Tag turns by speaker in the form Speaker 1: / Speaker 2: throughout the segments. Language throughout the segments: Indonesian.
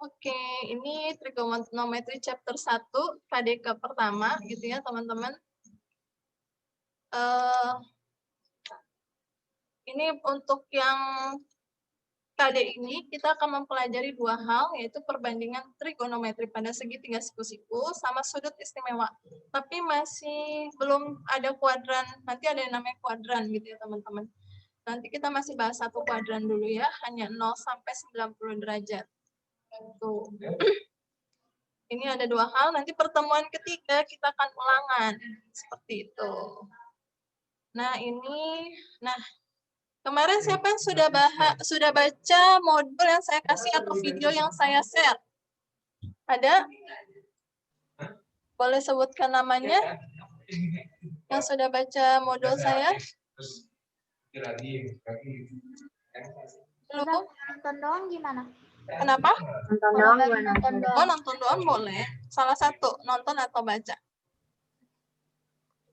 Speaker 1: Oke, ini trigonometri chapter 1, KDK pertama, gitu ya, teman-teman. Ini untuk yang KD ini, kita akan mempelajari dua hal, yaitu perbandingan trigonometri pada segitiga siku-siku, sama sudut istimewa. Tapi masih belum ada kuadran, nanti ada yang namanya kuadran, gitu ya, teman-teman. Nanti kita masih bahas satu kuadran dulu ya, hanya 0 sampai 90 derajat. Tuh. Ini ada dua hal, nanti pertemuan ketiga kita akan ulangan. Seperti itu. Nah, kemarin siapa yang sudah baca modul yang saya kasih atau video yang saya share? Ada? Boleh sebutkan namanya? Yang sudah baca modul saya? Belum?
Speaker 2: Nonton doang gimana?
Speaker 1: Kenapa?
Speaker 2: Nonton doang gimana?
Speaker 1: Oh, nonton doang boleh. Salah satu, nonton atau baca.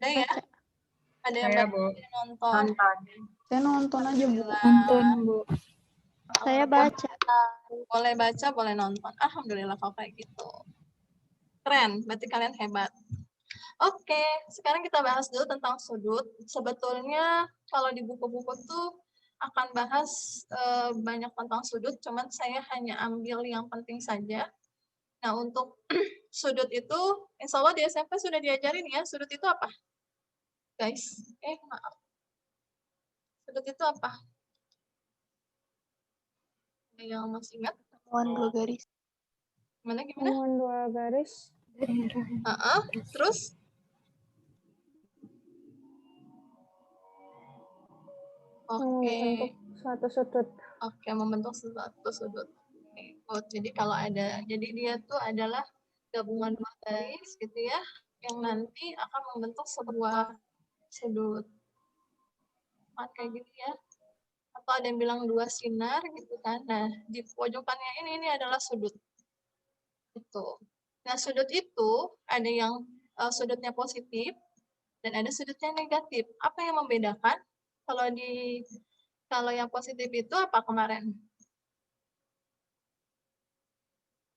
Speaker 1: Ada ya? Ada yang baca, nonton.
Speaker 3: Saya nonton aja, Bu.
Speaker 1: Nonton,
Speaker 3: Bu.
Speaker 2: Saya baca.
Speaker 1: Boleh baca, boleh nonton. Alhamdulillah kalau kayak gitu. Keren, berarti kalian hebat. Oke, sekarang kita bahas dulu tentang sudut. Sebetulnya kalau di buku-buku tuh akan bahas banyak tentang sudut, cuman saya hanya ambil yang penting saja. Nah, untuk sudut itu, insya Allah di SMP sudah diajarin ya, sudut itu apa? Guys, maaf. Sudut itu apa? Ada yang masih ingat?
Speaker 3: Satuan dua garis.
Speaker 1: Gimana?
Speaker 3: Satuan dua garis.
Speaker 1: Terus? Oke.
Speaker 3: Suatu sudut.
Speaker 1: Oke, membentuk suatu sudut. Oh, jadi kalau ada, jadi dia tuh adalah gabungan dua garis gitu ya, yang nanti akan membentuk sebuah sudut. Kayak gitu ya. Atau ada yang bilang dua sinar gitu kan. Nah, di pojokannya ini adalah sudut. Itu. Nah, sudut itu ada yang sudutnya positif dan ada sudutnya negatif. Apa yang membedakan? Kalau yang positif itu apa kemarin?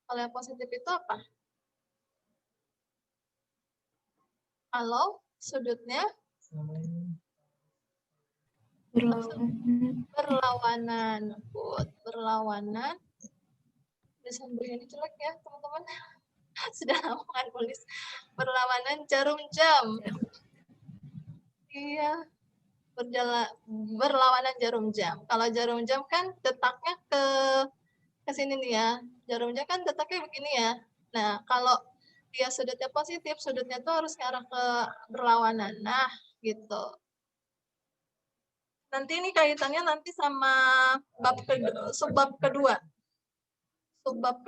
Speaker 1: Kalau yang positif itu apa? Kalau sudutnya berlawanan. Berlawanan. Tulisan Bu ini jelek ya, teman-teman. Sudah lama nggak tulis. Berlawanan jarum jam. Iya. Berlawanan jarum jam. Kalau jarum jam kan detaknya ke sini nih ya. Jarum jam kan detaknya begini ya. Nah, kalau dia sudutnya positif, sudutnya tuh harus ke arah ke berlawanan. Nah, gitu. Nanti ini kaitannya nanti sama subbab kedua. Subbab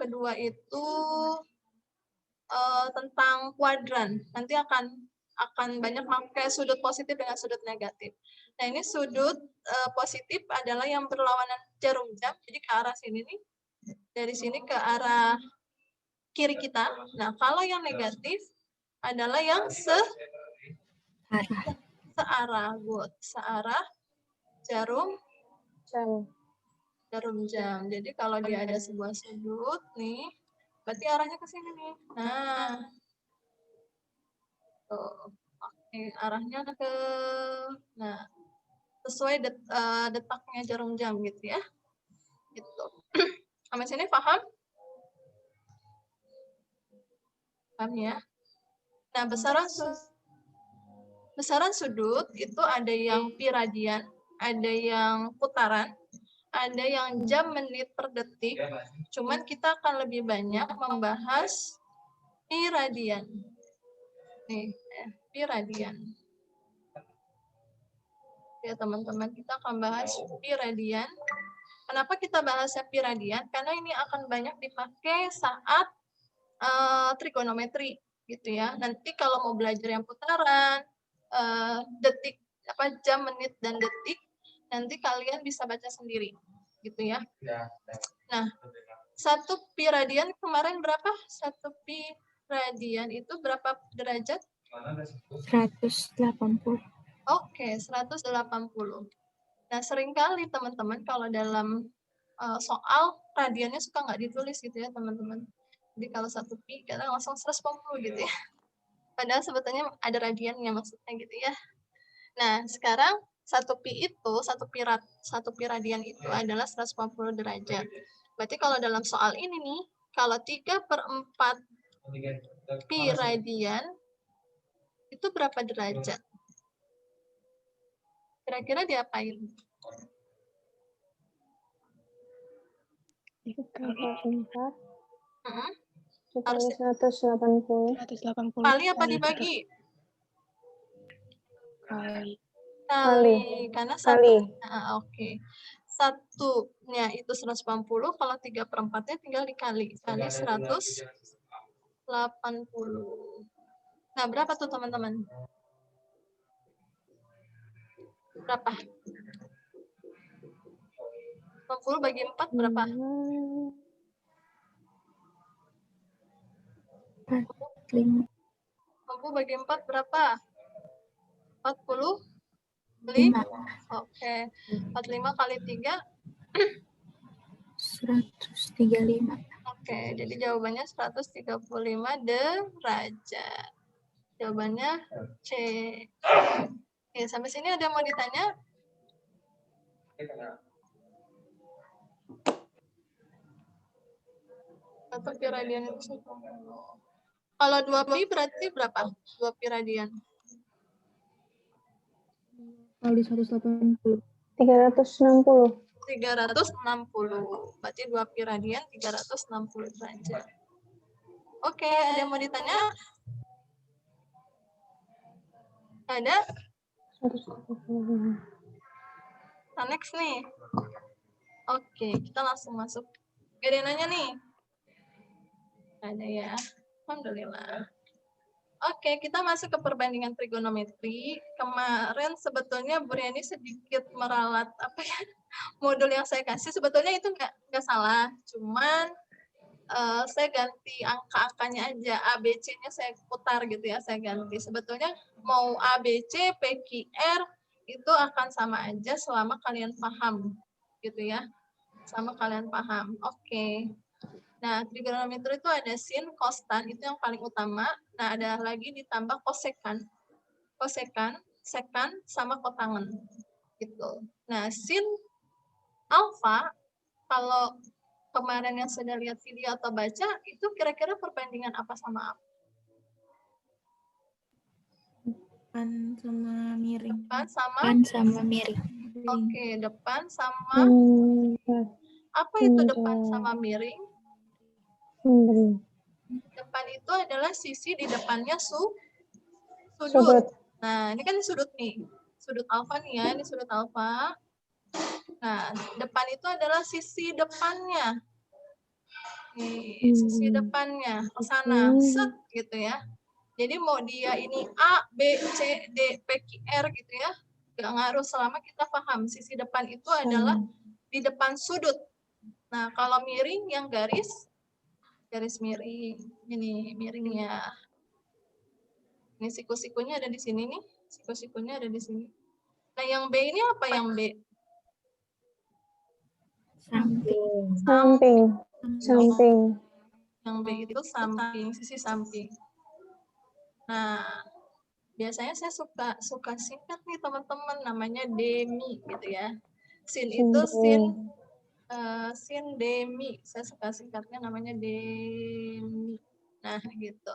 Speaker 1: kedua itu tentang kuadran. Nanti akan banyak pakai sudut positif dengan sudut negatif. Nah, ini sudut positif adalah yang berlawanan jarum jam. Jadi ke arah sini nih. Dari sini ke arah kiri kita. Nah, kalau yang negatif adalah yang searah. Searah jarum jam. Jadi kalau dia ada sebuah sudut nih, berarti arahnya ke sini nih. Nah, tuh. Oke, arahnya sesuai detaknya jarum jam gitu ya. Gitu. Sampai sini paham? Paham ya? Nah, besaran sudut itu ada yang pi radian, ada yang putaran, ada yang jam menit per detik. Cuman kita akan lebih banyak membahas pi radian. Nih, pi radian. Ya, teman-teman, kita akan bahas pi radian. Kenapa kita bahasnya pi radian? Karena ini akan banyak dipakai saat trigonometri gitu ya. Nanti kalau mau belajar yang putaran, detik, jam, menit, dan detik, nanti kalian bisa baca sendiri gitu ya. Nah, 1 pi radian kemarin berapa? 1 pi radian itu berapa derajat?
Speaker 3: 180.
Speaker 1: Oke, 180. Nah, seringkali teman-teman kalau dalam soal radiannya suka nggak ditulis gitu ya teman-teman. Jadi kalau 1 pi kita langsung 180 gitu ya. Padahal sebetulnya ada radiannya maksudnya gitu ya. Nah, sekarang 1 pi itu, 1 pi radian itu adalah 180 derajat. Berarti kalau dalam soal ini nih, kalau 3/4 pi radian itu berapa derajat? Kira-kira diapain?
Speaker 3: 3/4
Speaker 1: Mm-mm.
Speaker 3: dikali
Speaker 1: Harus
Speaker 3: 180.
Speaker 4: 180
Speaker 1: kali apa dibagi?
Speaker 4: kali.
Speaker 1: Kali. Karena
Speaker 3: Kali.
Speaker 1: oke. Satunya itu 180, kalau 3/4-nya tinggal dikali. Kali 180. Nah, berapa tuh teman-teman? Berapa? 80 bagi 4 berapa? 80 bagi 4 berapa? 45? Oke. 45 kali 3?
Speaker 2: 135.
Speaker 1: Oke, jadi jawabannya 135 derajat. Jawabannya C. Oke, sampai sini ada yang mau ditanya? Atau pi radian itu 180. Kalau 2 pi berarti berapa? 2 pi radian.
Speaker 3: Kali 180.
Speaker 1: 360. Berarti 2 pi radian 360 derajat. Oke, ada yang mau ditanya? Ada? Nah, next nih. Oke, kita langsung masuk. Gak ada yang nanya nih? Ada ya. Alhamdulillah. Oke, kita masuk ke perbandingan trigonometri. Kemarin sebetulnya Bu Riani sedikit meralat apa ya modul yang saya kasih. Sebetulnya itu nggak salah, cuman saya ganti angka-angkanya aja. A, B, C-nya saya putar gitu ya, saya ganti. Sebetulnya mau A, B, C, P, Q, R itu akan sama aja selama kalian paham gitu ya. Sama kalian paham. Oke. Nah, trigonometri itu ada sin, kostan, itu yang paling utama. Nah, ada lagi ditambah kosekan. Kosekan, sekan, sama kotangen. Gitu. Nah, sin alfa, kalau kemarin yang sudah lihat video atau baca, itu kira-kira perbandingan apa sama apa?
Speaker 2: Depan sama miring.
Speaker 1: Depan sama?
Speaker 2: Depan sama miring.
Speaker 1: Oke, depan sama, apa itu depan sama miring? Depan itu adalah sisi di depannya sudut. Nah, ini kan sudut nih. Sudut alfa nih ya, ini sudut alfa. Nah, depan itu adalah sisi depannya. Nih, sisi depannya ke sana, set gitu ya. Jadi mau dia ini A, B, C, D, P, Q, R gitu ya. Gak ngaruh selama kita paham sisi depan itu adalah di depan sudut. Nah, kalau miring yang garis miring. Ini miringnya. Ini siku-sikunya ada di sini nih. Siku-sikunya ada di sini. Nah, yang B ini apa yang B?
Speaker 2: Samping.
Speaker 3: Samping.
Speaker 1: Yang B itu samping, sisi samping. Nah, biasanya saya suka singkat nih teman-teman, namanya demi gitu ya. Sin itu sin demi. Saya suka singkatnya namanya demi. Nah, gitu.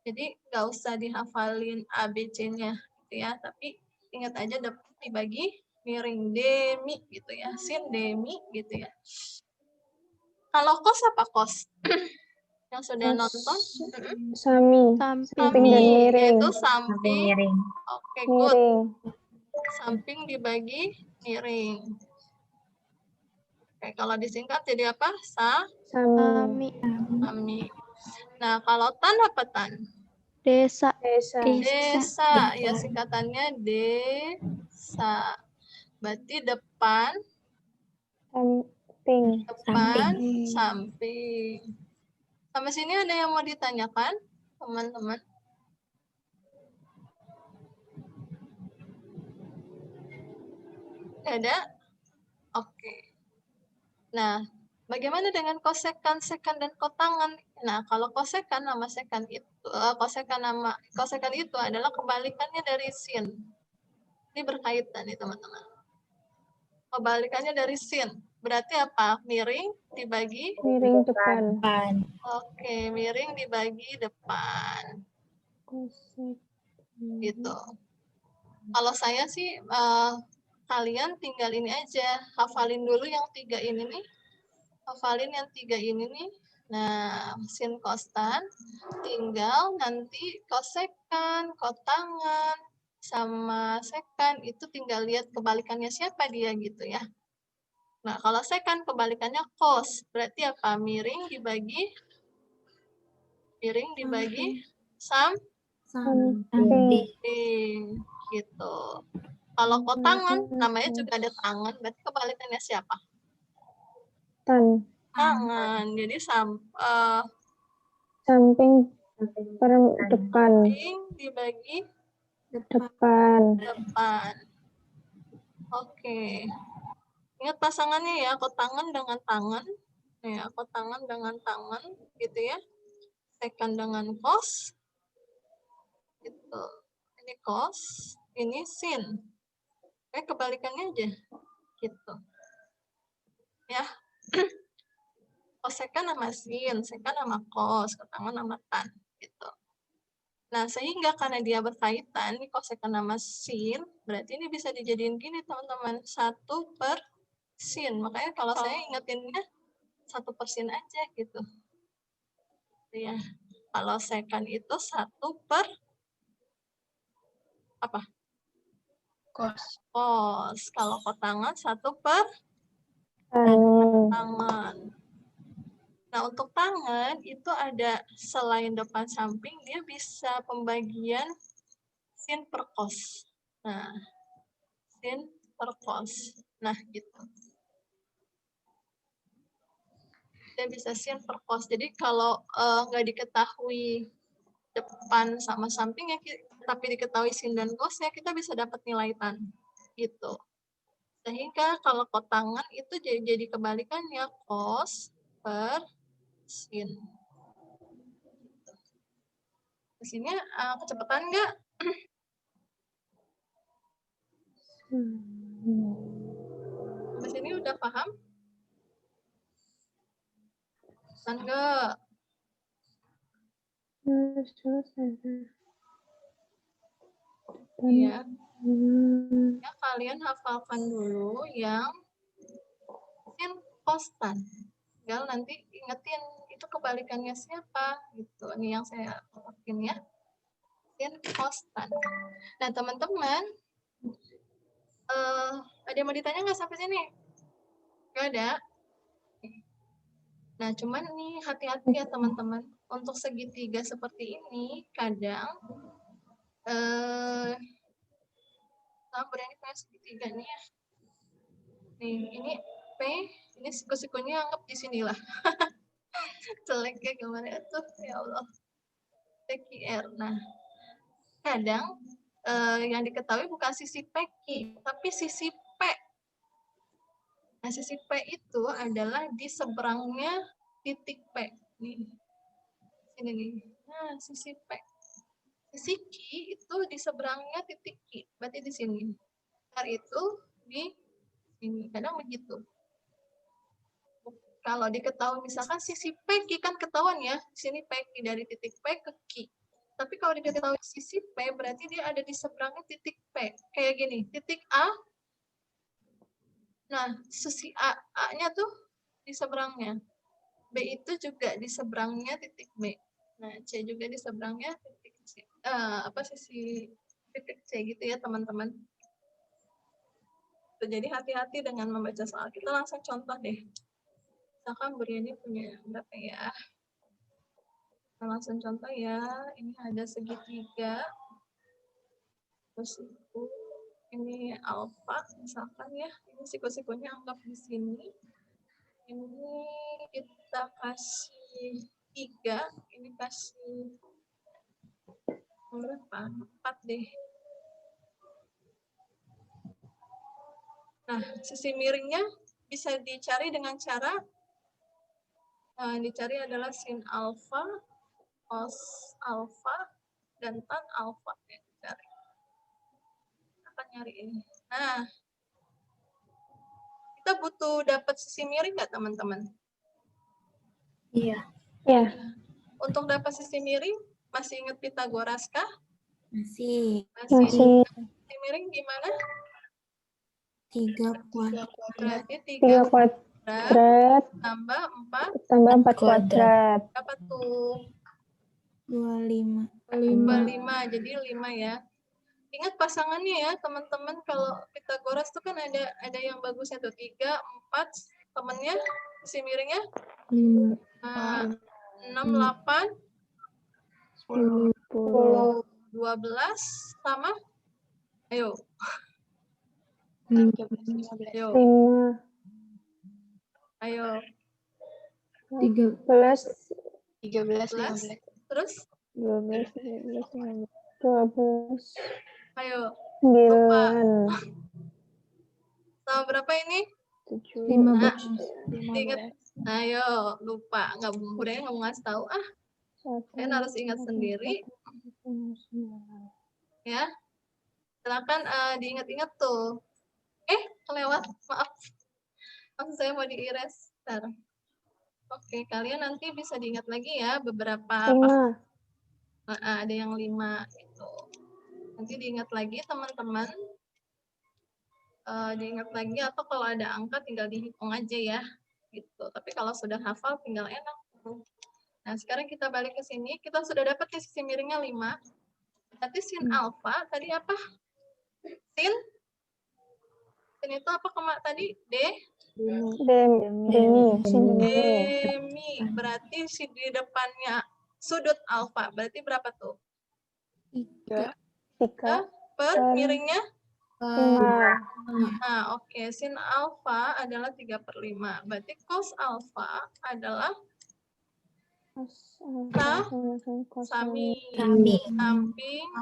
Speaker 1: Jadi nggak usah dihafalin ABC-nya gitu ya, tapi ingat aja dapat dibagi miring demi gitu ya, sin demi gitu ya. Kalau kos apa kos? Yang sudah nonton?
Speaker 3: Samping dan miring.
Speaker 1: Yaitu samping. Oke, good. Samping dibagi miring. Oke, kalau disingkat jadi apa?
Speaker 3: Sami.
Speaker 1: Nah, kalau tan apa tan?
Speaker 2: Desa.
Speaker 1: Desa, ya singkatannya desa. Berarti depan, samping. Sampai sini ada yang mau ditanyakan, teman-teman? Ada? Oke. Nah, bagaimana dengan kosekan, sekan, dan kotangan? Nah, kalau kosekan nama sekan itu, kosekan itu adalah kebalikannya dari sin. Ini berkaitan nih teman-teman. Kebalikannya dari sin. Berarti apa? Miring dibagi.
Speaker 3: Miring depan.
Speaker 1: Oke, miring dibagi depan.
Speaker 3: Kosek.
Speaker 1: Gitu. Kalau saya sih, kalian tinggal ini aja. Hafalin dulu yang 3 ini nih. Hafalin yang 3 ini nih. Nah, sin kostan, tinggal nanti kosekan, kotangan, sama sekan, itu tinggal lihat kebalikannya siapa dia gitu ya. Nah, kalau sekan kebalikannya kos, berarti apa? Miring dibagi
Speaker 3: Samping.
Speaker 1: samping, gitu. Kalau kotangan, namanya juga ada tangan, berarti kebalikannya siapa?
Speaker 3: Tan.
Speaker 1: Tangan. Jadi
Speaker 3: Samping per depan.
Speaker 1: samping dibagi
Speaker 3: Depan.
Speaker 1: depan. Oke. Ingat pasangannya ya, kotangan dengan tangan. Ya, kotangan dengan tangan, gitu ya. Sekan dengan kos. Gitu. Ini kos, ini sin. Kebalikannya aja. Gitu. Ya. Kosekan nama sin, sekan nama kos, kotangan nama tan. Gitu. Nah, sehingga karena dia berkaitan, ini kosekan nama sin, berarti ini bisa dijadiin gini, teman-teman. 1/sin. Makanya kalau saya ingetinnya 1/sin aja, gitu. Ya. Kalau sekan itu 1/, apa? Kos. Kalau kotangan 1/, tangan. Nah, untuk tangan itu ada selain depan samping, dia bisa pembagian sin per kos. Nah, sin per kos. Nah, gitu. Dia bisa sin per kos. Jadi kalau nggak diketahui depan sama samping ya, tapi diketahui sin dan kosnya, kita bisa dapat nilai tan. Gitu. Sehingga kalau kotangan itu jadi kebalikannya kos per sin. Mesinnya kecepatan nggak? Sampai sini udah paham? Kan nggak? Iya. Ya, kalian hafalkan dulu yang sin kostan. Tinggal nanti ingetin itu kebalikannya siapa gitu. Ini yang saya lakuin ya. Sin kostan. Nah, teman-teman, ada yang mau ditanya nggak sampai sini? Nggak ada? Nah, cuman nih hati-hati ya teman-teman. Untuk segitiga seperti ini, kadang berani punya segitiga nih ya. Nih, ini P, ini siku-sikunya anggap di sinilah. Jeleknya gimana tuh, ya Allah. PQR. Nah, kadang yang diketahui bukan sisi PQ, tapi sisi P. Nah, sisi P itu adalah di seberangnya titik P. Nih, sini nih. Nah, sisi P. Sisi Q itu di seberangnya titik Q, berarti di sini. R itu di sini. Kadang begitu. Kalau diketahui misalkan sisi PQ kan ketahuan ya, di sini PQ dari titik P ke Q. Tapi kalau diketahui sisi P berarti dia ada di seberangnya titik P. Kayak gini, titik A. Nah, sisi A-nya tuh di seberangnya. B itu juga di seberangnya titik B. Nah, C juga di seberangnya titik C. Sisi titik C gitu ya, teman-teman. Jadi hati-hati dengan membaca soal. Kita langsung contoh deh. Misalkan Briani punya berapa ya? Kita langsung contoh ya. Ini ada segitiga. Terus ini alfa, misalkan ya. Ini siku-sikunya anggap di sini. Ini kita kasih 3, ini kasih berapa? 4 deh. Nah, sisi miringnya bisa dicari dengan cara dicari adalah sin alfa, cos alfa, dan tan alfa. Ya, dicari. Akan nyari ini. Nah, kita butuh dapat sisi miring nggak teman-teman?
Speaker 2: Iya.
Speaker 3: Ya.
Speaker 1: Untuk dapat sisi miring, masih ingat Pitagoras kah?
Speaker 2: Masih.
Speaker 3: Masih
Speaker 1: Sisi miring gimana?
Speaker 2: 3 kuadrat.
Speaker 1: Berarti
Speaker 3: 3
Speaker 1: 3 kuadrat
Speaker 3: kuadrat
Speaker 1: tambah 4,
Speaker 3: tambah 4 kuadrat.
Speaker 1: berapa tuh?
Speaker 2: 25.
Speaker 1: 25, jadi 5 ya. Ingat pasangannya ya, teman-teman. Kalau Pitagoras tuh kan ada yang bagusnya tuh 3, 4, temennya sisi miringnya 6, 8,
Speaker 3: 10,
Speaker 1: 12 sama ayo
Speaker 3: 5,
Speaker 1: ayo
Speaker 3: 13,
Speaker 1: 12 terus
Speaker 3: 12, 13, 12,
Speaker 1: ayo
Speaker 3: 9,
Speaker 1: sama berapa ini?
Speaker 3: 7,
Speaker 1: 15. Ingat, ayo lupa, nggak mau ngasih tahu. Kalian harus ingat sendiri ya. Silakan diingat-ingat tuh. Kelewat, maaf. Maksud saya mau di-erase. Oke, kalian nanti bisa diingat lagi ya beberapa
Speaker 3: 5,
Speaker 1: ada yang 5 gitu. Nanti diingat lagi teman-teman. Diingat lagi atau kalau ada angka tinggal dihitung aja ya. Gitu. Tapi kalau sudah hafal tinggal enak. Nah, sekarang kita balik ke sini. Kita sudah dapat nih sisi miringnya 5. Berarti sin alfa tadi apa? Sin itu apa tadi? Demi. Berarti di depannya sudut alfa. Berarti berapa tuh?
Speaker 3: 3
Speaker 1: Per miringnya?
Speaker 3: 5.
Speaker 1: Nah, oke. Sin alfa adalah 3/5. Berarti cos alfa adalah samping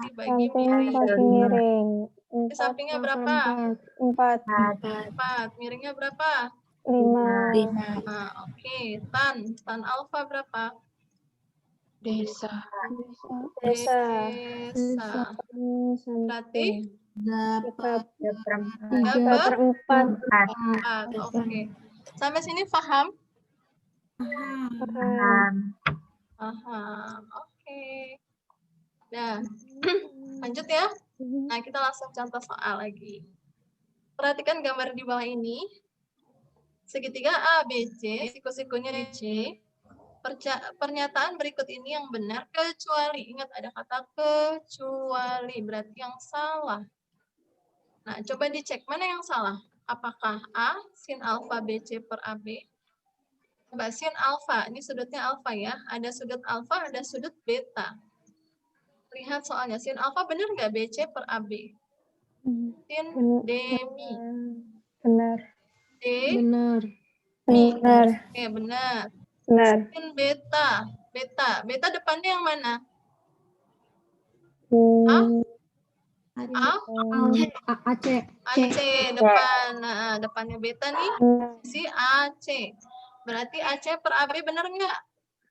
Speaker 1: dibagi miring.
Speaker 3: miring.
Speaker 1: Di sampingnya berapa? 4. Miringnya berapa?
Speaker 3: 5.
Speaker 1: Nah, oke. Tan alfa berapa?
Speaker 3: Desa.
Speaker 1: Berarti
Speaker 3: 3/4.
Speaker 1: Oke. Sampai sini paham? Paham. Oke. Nah, lanjut ya. Nah, kita langsung contoh soal lagi. Perhatikan gambar di bawah ini. Segitiga ABC, siku-sikunya di C. Pernyataan berikut ini yang benar kecuali, ingat ada kata kecuali, berarti yang salah. Nah, coba dicek mana yang salah. Apakah A, sin alfa BC per AB? Coba sin alfa, ini sudutnya alfa ya. Ada sudut alfa, ada sudut beta. Lihat soalnya, sin alfa benar nggak BC per AB? Sin demi.
Speaker 3: Benar.
Speaker 2: Benar.
Speaker 3: Benar.
Speaker 1: Oke, benar.
Speaker 3: Benar.
Speaker 1: Sin beta. Beta depannya yang mana? AC depan. Nah, depannya beta nih si AC. Berarti AC per AB benar nggak?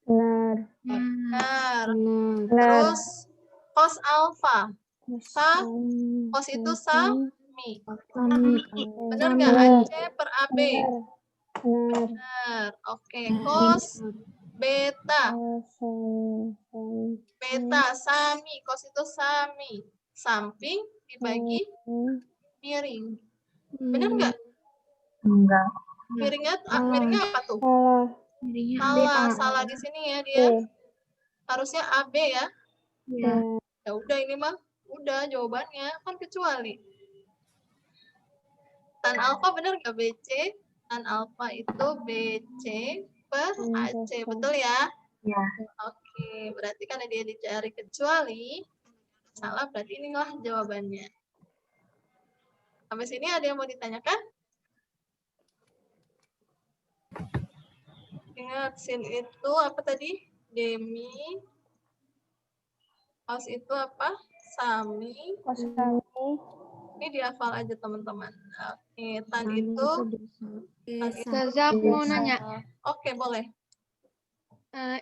Speaker 3: Benar.
Speaker 1: Benar.
Speaker 3: Benar.
Speaker 1: Terus cos alfa. Cos itu sami. Benar nggak? AC per AB. Benar. Oke. Cos beta. Beta sami. Cos itu sami. Samping dibagi miring. Benar nggak?
Speaker 2: Enggak.
Speaker 1: Miringnya apa tuh? Salah di sini ya dia. Harusnya AB ya. Ya udah ini mah udah jawabannya kan kecuali. Tan alfa benar nggak BC? Tan alfa itu BC per AC. Betul ya?
Speaker 2: Ya.
Speaker 1: Oke, berarti karena dia dicari kecuali salah, berarti inilah jawabannya. Sampai sini ada yang mau ditanyakan? Ingat, sin itu apa tadi? Demi. Cos itu apa? Sami. Ini dihafal aja teman-teman. Oke, tan itu
Speaker 2: Desa.
Speaker 4: Aku mau nanya,
Speaker 1: Oke, boleh.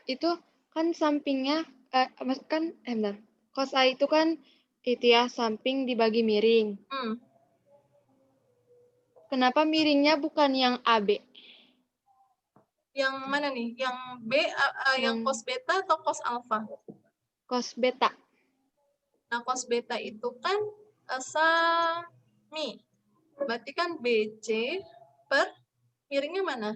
Speaker 4: itu kan sampingnya, bentar. Cos A itu kan itu ya, samping dibagi miring. Kenapa miringnya bukan yang AB?
Speaker 1: Yang mana nih? Yang B, yang cos beta atau cos alfa?
Speaker 4: Cos beta.
Speaker 1: Nah, cos beta itu kan sami. Berarti kan BC per miringnya mana?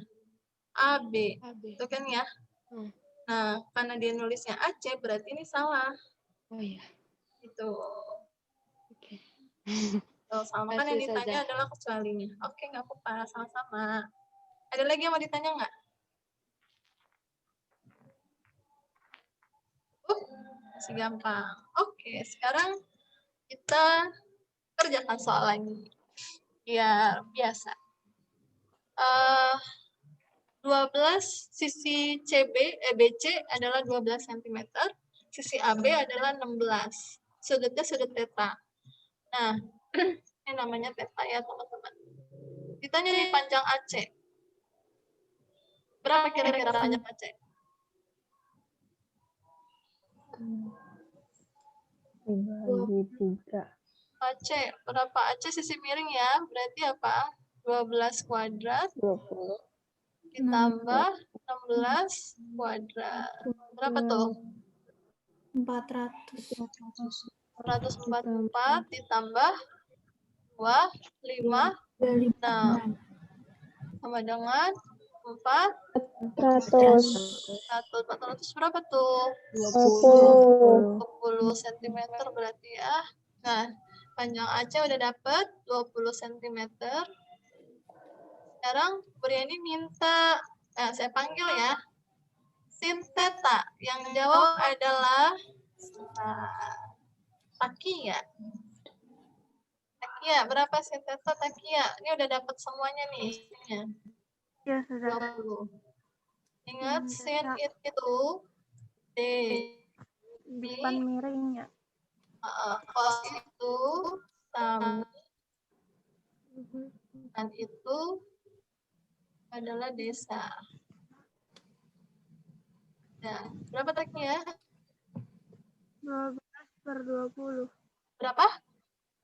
Speaker 1: AB.
Speaker 4: AB.
Speaker 1: Itu kan ya.
Speaker 4: Hmm.
Speaker 1: Nah, karena dia nulisnya AC, berarti ini salah.
Speaker 4: Oh iya.
Speaker 1: Itu.
Speaker 4: Oke.
Speaker 1: Sama kan yang
Speaker 4: Kasih
Speaker 1: ditanya
Speaker 4: saja.
Speaker 1: adalah kecualinya. Oke, nggak apa-apa. Sama-sama. Ada lagi yang mau ditanya nggak? Masih gampang. Oke, sekarang kita kerjakan soal lagi. Ya, biasa. 12 sisi BC adalah 12 cm, sisi AB adalah 16. Sudutnya sudut theta. Nah, ini namanya theta ya, teman-teman. Ditanya nih panjang AC. Berapa kira-kira panjang AC?
Speaker 3: Dibagi 3.
Speaker 1: AC, berapa AC sisi miring ya? Berarti apa? 12 kuadrat
Speaker 3: 20.
Speaker 1: ditambah 16 kuadrat. Berapa tuh?
Speaker 2: 400.
Speaker 1: 144 ditambah 2, 5, 6. Sama dengan
Speaker 3: 100.
Speaker 1: 400 berapa tuh?
Speaker 3: 20.
Speaker 1: 20 cm berarti ya. Nah, panjang AC udah dapet 20 cm. Sekarang Briani minta, saya panggil ya, sin theta. Yang jawab adalah Takia. Takia, berapa sin theta Takia? Ini udah dapet semuanya nih.
Speaker 4: Ya, sudah.
Speaker 1: 20. Ingat, sin itu D.
Speaker 4: Depan miringnya.
Speaker 1: Cos itu sama. Dan itu adalah desa. Nah, berapa Takia?
Speaker 4: 12/20.
Speaker 1: Berapa?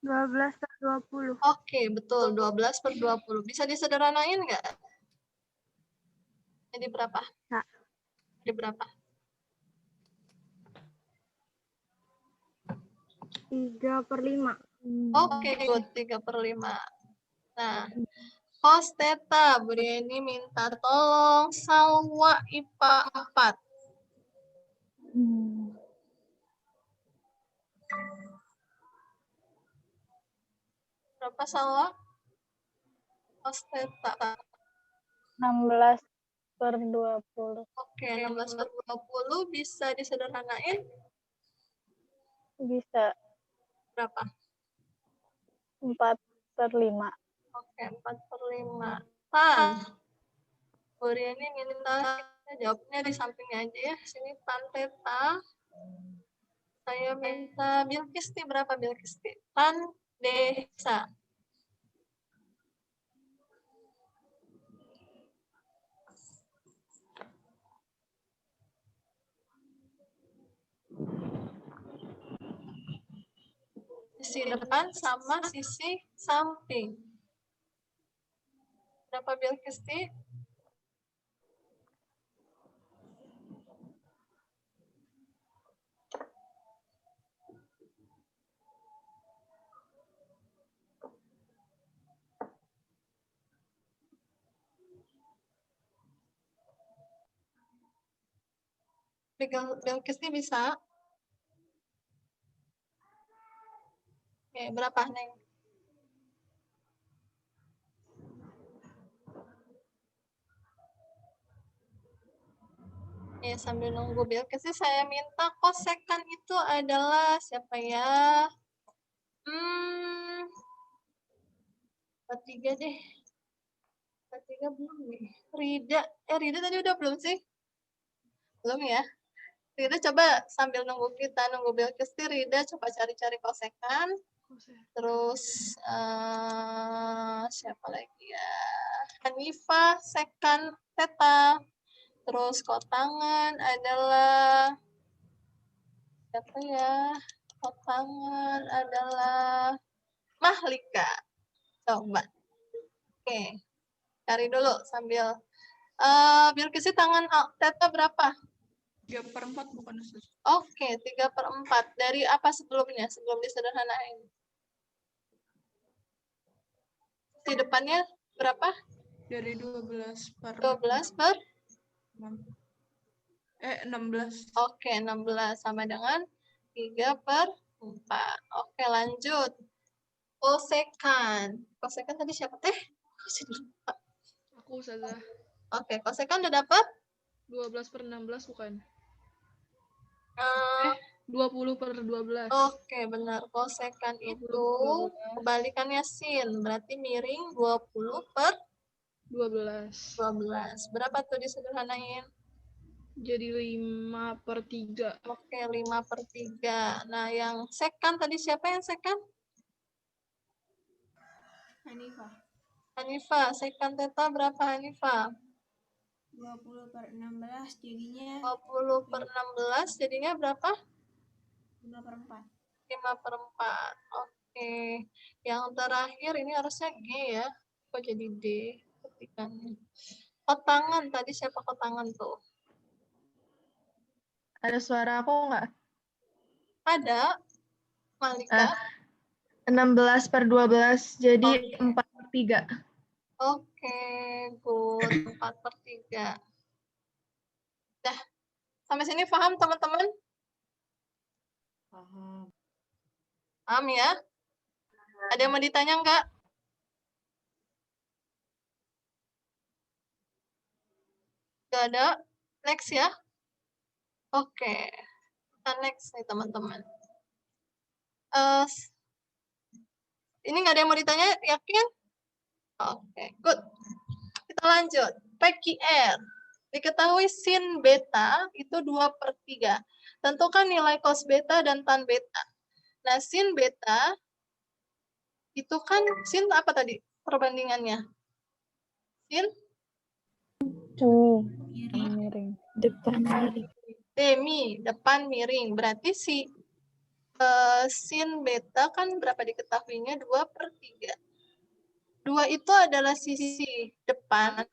Speaker 4: 12/20.
Speaker 1: Oke, betul. 12/20. Bisa disederhanain nggak? Jadi berapa?
Speaker 4: Nah.
Speaker 1: Jadi berapa?
Speaker 4: 3/5.
Speaker 1: Oke, good. 3/5. Nah, cos theta. Bu Rieni minta tolong salwa IPA 4. Berapa salwa? Cos theta.
Speaker 3: 16/20.
Speaker 1: Oke, 16/20 bisa disederhanain?
Speaker 3: Bisa.
Speaker 1: Berapa?
Speaker 3: 4/5.
Speaker 1: Oke, 4/5. Tan. Bu Rieni minta jawabnya di sampingnya aja ya. Sini tan theta. Saya minta Bilkisti. Berapa Bilkisti? Tan desa. Sisi depan sama sisi samping. Berapa Bilkisti? Bilkisti bisa? Oke, berapa Neng? Ya, sambil nunggu Bilkisti, saya minta kosekan itu adalah siapa ya? 43 deh. 43 belum nih. Rida. Rida tadi udah belum sih? Belum ya? Rida coba sambil nunggu kita, nunggu Bilkisti, Rida coba cari-cari kosekan. Terus siapa lagi ya? Hanifah secant theta. Terus kotangan adalah siapa ya? Kotangan adalah Mahlika. Coba. Oke. Cari dulu sambil Bilkis tangan theta berapa?
Speaker 2: 3/4 bukan Ustaz.
Speaker 1: Oke, 3/4. Dari apa sebelumnya? Sebelum disederhanain. Di depannya berapa?
Speaker 2: Dari 12/6.
Speaker 1: 16. Oke, 16 sama dengan 3/4. Oke, lanjut. Kosekan. Kosekan tadi siapa?
Speaker 2: Aku Ustazah.
Speaker 1: Oke, kosekan udah dapat?
Speaker 2: 12/16 bukan?
Speaker 1: 20/12.
Speaker 2: 20/12.
Speaker 1: Oke, benar. Kosekan itu kebalikannya sin. Berarti miring
Speaker 2: 20/12.
Speaker 1: 20/12. Berapa tuh disederhanain?
Speaker 2: Jadi 5/3.
Speaker 1: Oke, 5/3. Nah, yang sekan tadi siapa yang sekan? Hanifah. Sekan theta berapa Hanifah?
Speaker 5: 20/16 jadinya
Speaker 1: 20/16 jadinya berapa?
Speaker 5: 5/4.
Speaker 1: 5/4. Oke. Yang terakhir ini harusnya G ya. Kok jadi D? Ketikannya. Kotangan. Tadi siapa kotangan tuh?
Speaker 6: Ada suara aku nggak?
Speaker 1: Ada. Malika.
Speaker 6: 16/12 jadi 4/3.
Speaker 1: Oke, good. 4/3. Dah. Sampai sini paham teman-teman?
Speaker 5: Paham.
Speaker 1: Paham ya? Ada yang mau ditanya nggak? Nggak ada? Next ya? Oke. Kita next nih teman-teman. Ini nggak ada yang mau ditanya, yakin? Oke, good. Kita lanjut. PQR. Diketahui sin beta itu 2/3. Tentukan nilai cos beta dan tan beta. Nah, sin beta itu kan sin apa tadi perbandingannya? Sin
Speaker 3: miring.
Speaker 6: Depan miring.
Speaker 1: demi, depan miring. Berarti si sin beta kan berapa diketahuinya? 2/3. 2 itu adalah sisi depan.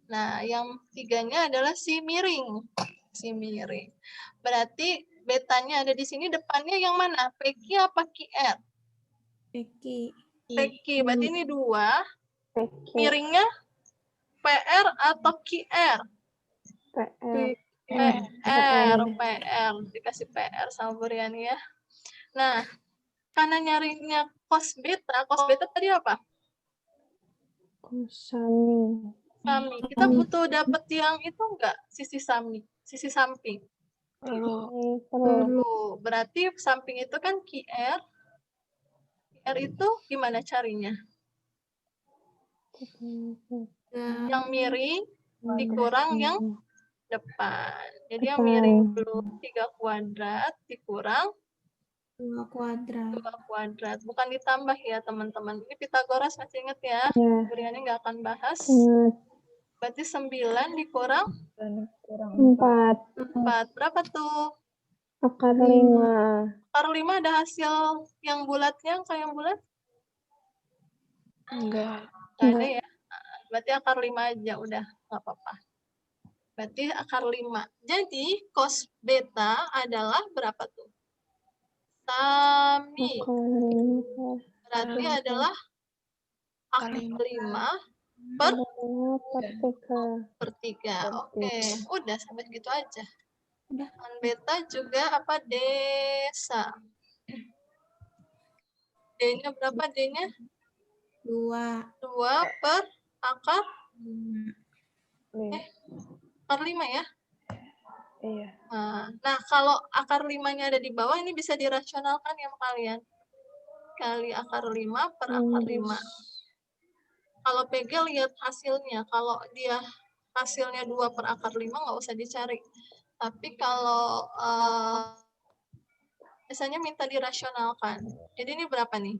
Speaker 1: Nah, yang 3-nya adalah si miring. Si miring. Berarti betanya ada di sini, depannya yang mana? PQ apa QR? PQ. Berarti ini 2. Miringnya PR atau QR? PR. Dikasih PR sama Buriani ya. Nah, karena nyarinya cos beta tadi apa?
Speaker 3: Sami.
Speaker 1: Sami. Kita butuh dapat yang itu enggak? Sisi sami, sisi samping. Perlu. Berarti samping itu kan QR. QR itu gimana carinya? Yang miring dikurang yang depan. Jadi yang miring dulu 3 kuadrat dikurang
Speaker 5: 2 kuadrat.
Speaker 1: 2 kuadrat. Bukan ditambah ya teman-teman. Ini Pitagoras masih ingat ya? Beriannya nggak akan bahas. Berarti 9 dikurang 4. Berapa tuh?
Speaker 3: Akar 5.
Speaker 1: Akar 5 ada hasil yang bulatnya, angka yang bulat?
Speaker 6: Enggak.
Speaker 1: Nggak ada ya. Berarti akar 5 aja, udah nggak apa-apa. Berarti akar 5. Jadi cos beta adalah berapa tuh? Sami. Berarti adalah akar 5 per 3. Oke, udah sampai segitu aja.
Speaker 5: Udah.
Speaker 1: Tan beta juga apa? Desa. D-nya berapa D-nya?
Speaker 5: 2.
Speaker 1: 2 per akar akar 5 ya?
Speaker 3: Iya.
Speaker 1: Nah, kalau akar 5-nya ada di bawah, ini bisa dirasionalkan ya kalian. Kali akar 5 per akar 5. Kalau PG lihat hasilnya. Kalau dia hasilnya 2 per akar 5, nggak usah dicari. Tapi kalau biasanya minta dirasionalkan. Jadi ini berapa nih?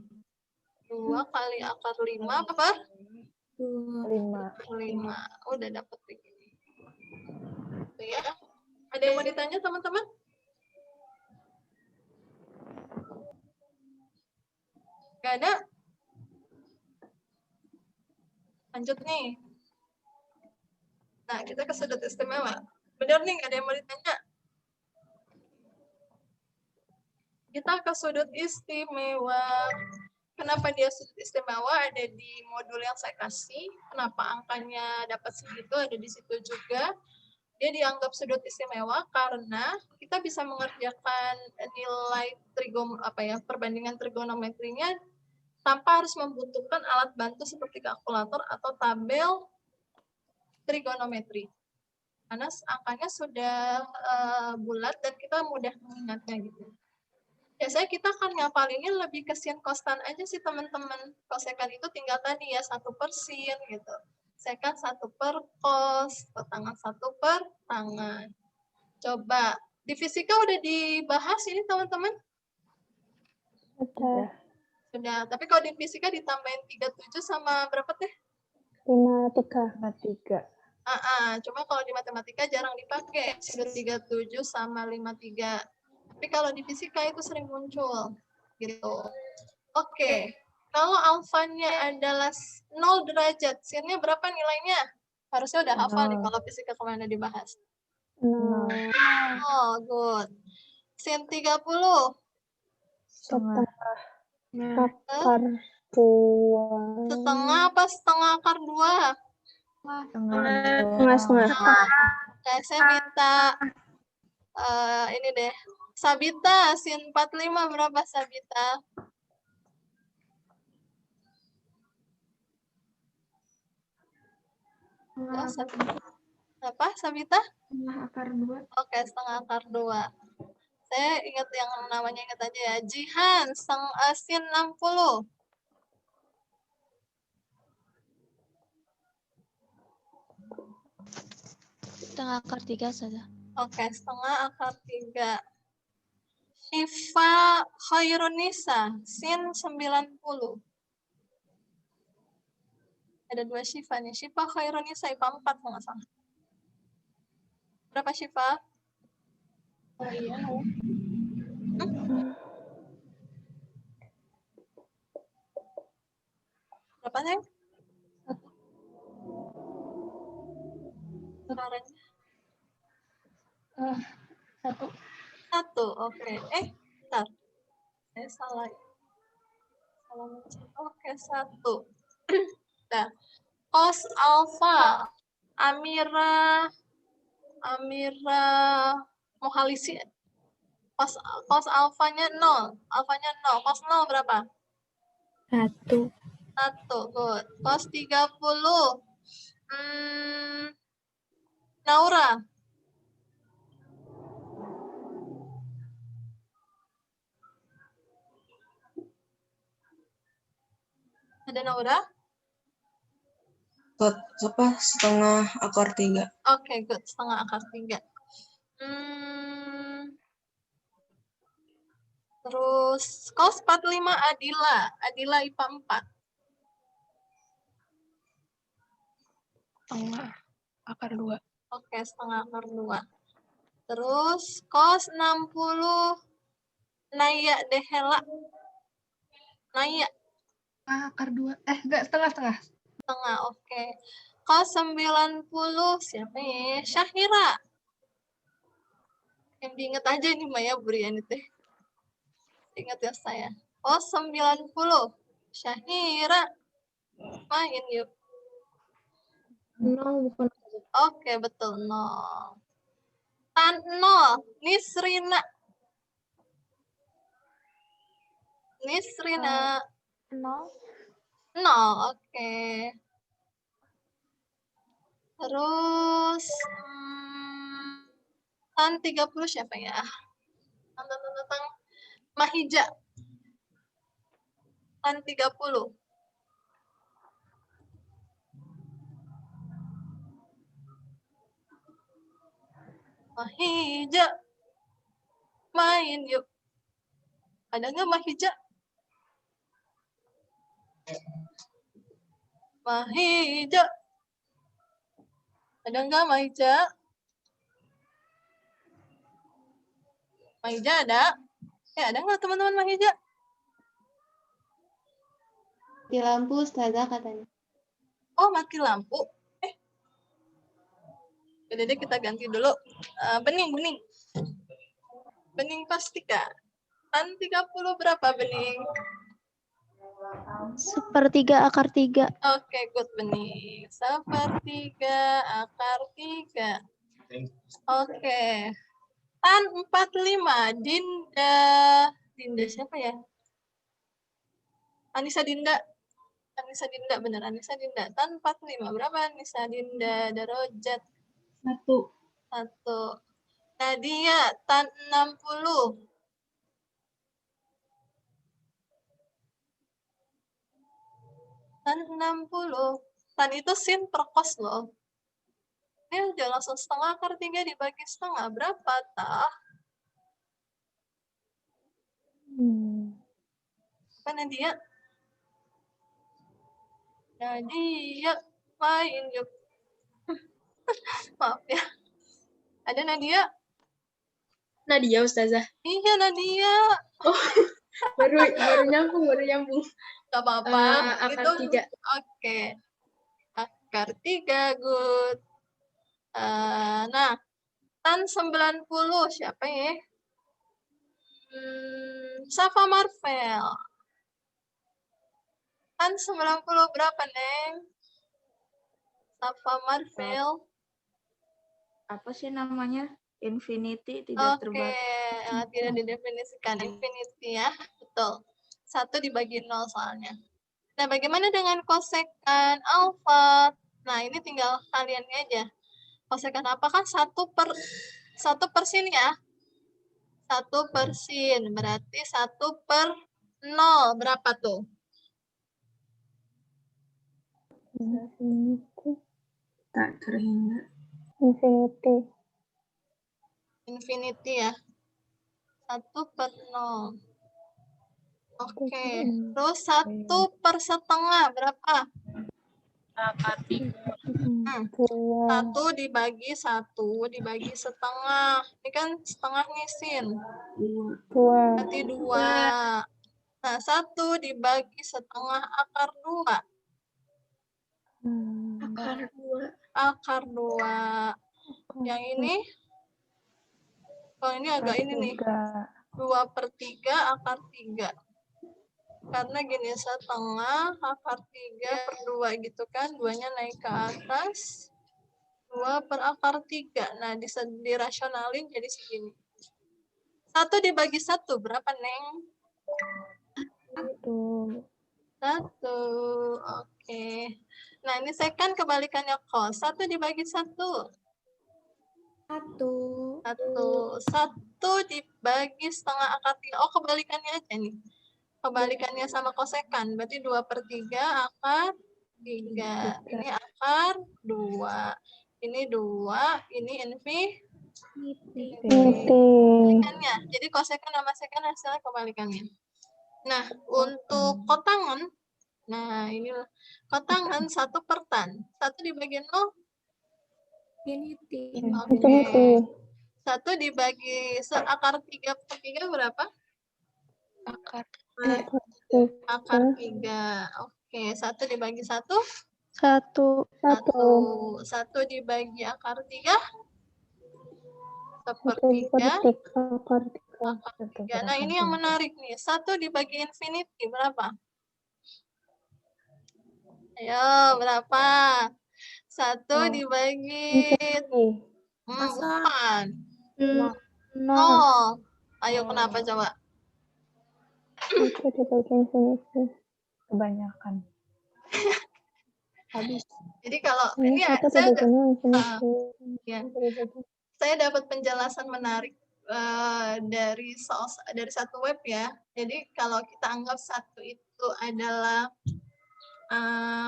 Speaker 1: 2 kali akar 5 apa?
Speaker 5: 2.
Speaker 3: 5.
Speaker 1: 5. Udah dapet begini. Tuh ya. Ada yang mau ditanya teman-teman? Gak ada? Lanjut nih. Nah, kita ke sudut istimewa. Bener nih, gak ada yang mau ditanya? Kita ke sudut istimewa. Kenapa dia sudut istimewa? Ada di modul yang saya kasih. Kenapa angkanya dapat segitu? Ada di situ juga. Dia dianggap sudut istimewa karena kita bisa mengerjakan nilai perbandingan trigonometrinya tanpa harus membutuhkan alat bantu seperti kalkulator atau tabel trigonometri. Karena angkanya sudah bulat dan kita mudah mengingatnya gitu. Biasanya kita akan ngapalinnya lebih ke sin kostan aja sih teman-teman. Kosekan itu tinggal tadi ya 1 per sin gitu. Sekan 1 per kos, tangan 1 per tangan. Coba, di fisika udah dibahas ini teman-teman?
Speaker 3: Udah.
Speaker 1: Sudah, tapi kalau di fisika ditambahin 37 sama berapa teh?
Speaker 3: 5, 3.
Speaker 1: Cuma kalau di matematika jarang dipakai. Sudut 37 sama 53. Tapi kalau di fisika itu sering muncul. Gitu. Oke. Kalau alfanya adalah 0 derajat, sinnya berapa nilainya? Harusnya udah hafal nih kalau fisika kemana dibahas.
Speaker 3: 0.
Speaker 1: Oh, good. Sin 30.
Speaker 3: Setengah akar 2.
Speaker 1: Setengah apa setengah akar 2?
Speaker 3: Setengah.
Speaker 1: Nah, saya minta ini deh. Sabita, sin 45 berapa Sabita? Oh, apa Sabita?
Speaker 6: Setengah akar 2.
Speaker 1: Oke, setengah akar 2. Saya ingat yang namanya ingat aja ya. Jihan, sin 60.
Speaker 7: Setengah akar 3 saja.
Speaker 1: Oke, setengah akar 3. Syifa Khairunisa, sin 90. Ada 2 Syifa nih. Syifa Khairunisa, IPA 4 kalau nggak salah. Berapa Syifa? Oh iya. Berapa, Neng? Suaranya?
Speaker 6: 1.
Speaker 1: 1, oke. Bentar. Saya salah. Oke, 1. Nah, cos alfa. Amira Mohalisi. Cos alfanya 0. Alfanya 0. Cos 0 berapa?
Speaker 7: 1.
Speaker 1: 1, good. Cos 30. Naura. Ada Naura?
Speaker 8: Setengah akar 3.
Speaker 1: Oke, good. Setengah akar 3. Terus, cos 45 Adila. Adila IPA 4.
Speaker 7: Setengah akar 2.
Speaker 1: Oke, setengah akar 2. Terus, cos 60 Naya Dehela. Naya.
Speaker 6: Akar 2. Enggak, setengah.
Speaker 1: Setengah, oke. Cos 90 siapa ya? Syahira. Yang diingat aja nih Maya Burian itu. Ingat ya saya. Cos 90. Syahira. Main yuk.
Speaker 7: 0 bukan.
Speaker 1: Oke, betul. 0. Tan 0. Nisrina. Nisrina.
Speaker 5: 0.
Speaker 1: 0, oke. Terus, tan 30 siapa ya? Tentang Mahija. Tan 30. Mahija. Main yuk. Ada nggak Mahija? Mahija. Ada nggak Mahija? Mahija ada? Ya, ada nggak teman-teman Mahija?
Speaker 4: Di lampu Ustazah katanya.
Speaker 1: Oh, mati lampu. Udah deh, kita ganti dulu. Bening. Bening Pastika. Tan 30 berapa Bening?
Speaker 7: 1/3 akar 3.
Speaker 1: Oke, good Bening. 1/3 akar 3. Oke. Tan 45. Dinda siapa ya? Anissa Dinda bener. Anissa Dinda. Tan 45. Berapa Anissa Dinda Darajat?
Speaker 6: 1.
Speaker 1: 1. Nadia, tan 60. Tan 60. Tan itu sin per kos loh. Ini udah langsung setengah akar 3 dibagi setengah. Berapa, tah? Apa Nadia? Nadia, main yuk. Maaf ya. Ada Nadia?
Speaker 9: Nadia Ustazah.
Speaker 1: Iya, Nadia.
Speaker 9: Baru nyambung.
Speaker 1: Gak apa-apa.
Speaker 9: Akar 3.
Speaker 1: Oke. Akar 3, good. Nah, tan 90 siapa ya? Safa Marvel. Tan 90 berapa, Neng? Safa Marvel.
Speaker 5: Apa sih namanya? Infinity tidak
Speaker 1: Oke, tidak didefinisikan. Infinity ya, betul. 1 dibagi 0 soalnya. Nah, bagaimana dengan kosekan alfa? Nah, ini tinggal kalian aja. Kosekan apa kan 1 per sin ya? 1 per sin, berarti 1/0. Berapa tuh?
Speaker 8: Tak terhingga.
Speaker 1: Infinity ya. 1/0. Oke. Terus 1/1/2 berapa?
Speaker 9: Akar 3.
Speaker 1: 1 dibagi 1 dibagi setengah. Ini kan setengah nih sin. Berarti 2. Nah, 1 dibagi setengah akar 2. Akar 2. Yang ini? Kalau ini agak ini nih. 2/3 akar 3. Karena gini, setengah akar 3/2 gitu kan. 2-nya naik ke atas. 2 per akar 3. Nah, dirasionalin jadi segini. 1 dibagi 1 berapa, Neng? 1. Oke. Nah, ini second kebalikannya cos. 1 dibagi 1. 1 dibagi setengah akar 3. Oh, kebalikannya aja nih. Kebalikannya sama kosekan. Berarti 2/3 akar 3. Ini akar 2. Ini 2. Ini kebalikannya. Jadi kosekan sama sekan hasilnya kebalikannya. Nah, untuk kotangan. Nah, ini kotangan 1 per tan. 1 dibagi 0. Oke. 1 dibagi akar 3/3 berapa?
Speaker 7: Akar
Speaker 1: Akar 3. Oke, 1 dibagi 1?
Speaker 7: 1.
Speaker 1: 1 dibagi akar 3? 1/3. Akar 3. Nah, ini yang menarik nih. 1 dibagi infinity berapa? Ayo, berapa? 1 dibagi bukan. 0. Ayo, kenapa coba?
Speaker 3: Kebanyakan.
Speaker 1: Jadi kalau ini saya dapat penjelasan menarik dari satu web ya. Jadi kalau kita anggap 1 itu adalah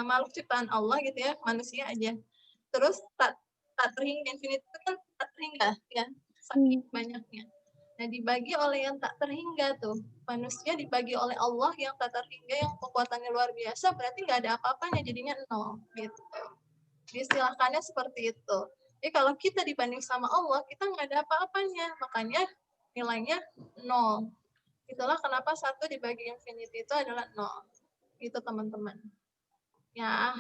Speaker 1: makhluk ciptaan Allah gitu ya, manusia aja. Terus tak terhingga infinite itu kan tak terhingga ya, saking banyaknya. Nah, dibagi oleh yang tak terhingga tuh. Manusia dibagi oleh Allah yang tak terhingga, yang kekuatannya luar biasa, berarti nggak ada apa-apanya, jadinya 0. Gitu. Diistilahkannya seperti itu. Jadi kalau kita dibanding sama Allah, kita nggak ada apa-apanya. Makanya nilainya 0. Itulah kenapa 1 dibagi infinity itu adalah 0. Itu teman-teman. Ya,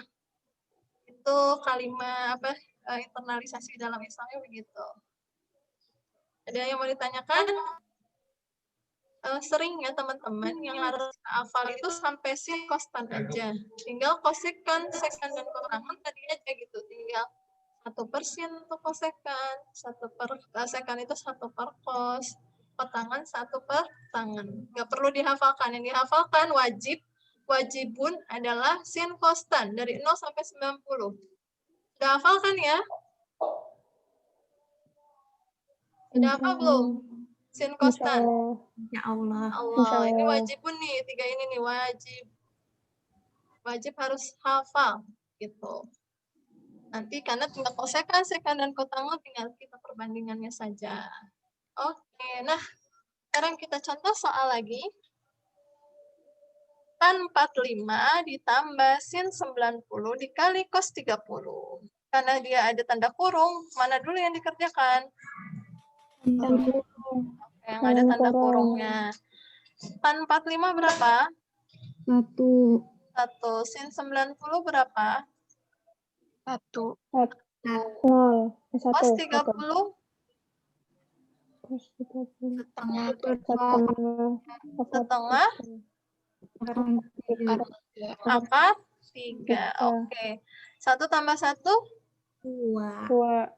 Speaker 1: itu kalimat internalisasi dalam Islamnya begitu. Ada yang mau ditanyakan? Sering ya teman-teman yang harus hafal itu sampai sin kostan aja. Tinggal kosekan, sekan, dan kurangan tadi aja gitu. Tinggal 1% untuk kosekan, 1/sekan itu 1/cos, petangan 1/tangan. Nggak perlu dihafalkan. Yang dihafalkan wajibun adalah sin kostan dari 0 sampai 90. Udah hafalkan ya? Udah hafal belum? Sin kostan.
Speaker 5: Ya Allah.
Speaker 1: Allah, ini wajibun nih, 3 ini nih wajib. Wajib harus hafal gitu. Nanti karena tinggal kosekan, sekan, dan kotangan tinggal kita perbandingannya saja. Oke, nah sekarang kita contoh soal lagi. Tan 45 ditambah sin 90 dikali cos 30. Karena dia ada tanda kurung, mana dulu yang dikerjakan? Yang ada tanda kurungnya. Tan 45 berapa?
Speaker 8: 1.
Speaker 1: 1. Sin 90 berapa?
Speaker 7: 1.
Speaker 3: 0.
Speaker 1: Cos 30 setengah akar 3. Oke. 1 tambah 1?
Speaker 5: 2.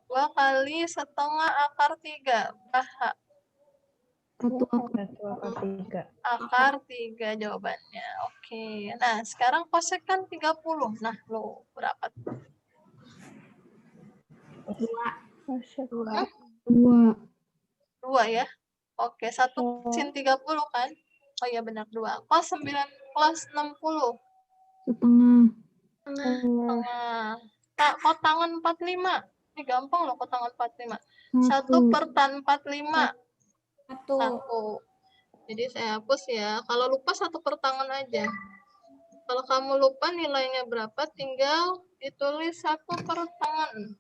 Speaker 1: 2 kali setengah akar 3. Berapa?
Speaker 8: 1/3.
Speaker 1: Akar 3 jawabannya. Oke. Nah, sekarang kosekan 30. Nah, lo berapa?
Speaker 8: 2.
Speaker 1: 2 ya. Oke, 1 sin 30 kan? Oh iya benar 2. Cos 60.
Speaker 8: Setengah.
Speaker 1: Setengah. Kotangan 45. Ini gampang loh kotangan 45. 1/tan 45. 1. Jadi saya hapus ya. Kalau lupa 1/tangan aja. Kalau kamu lupa nilainya berapa, tinggal ditulis 1/tangan.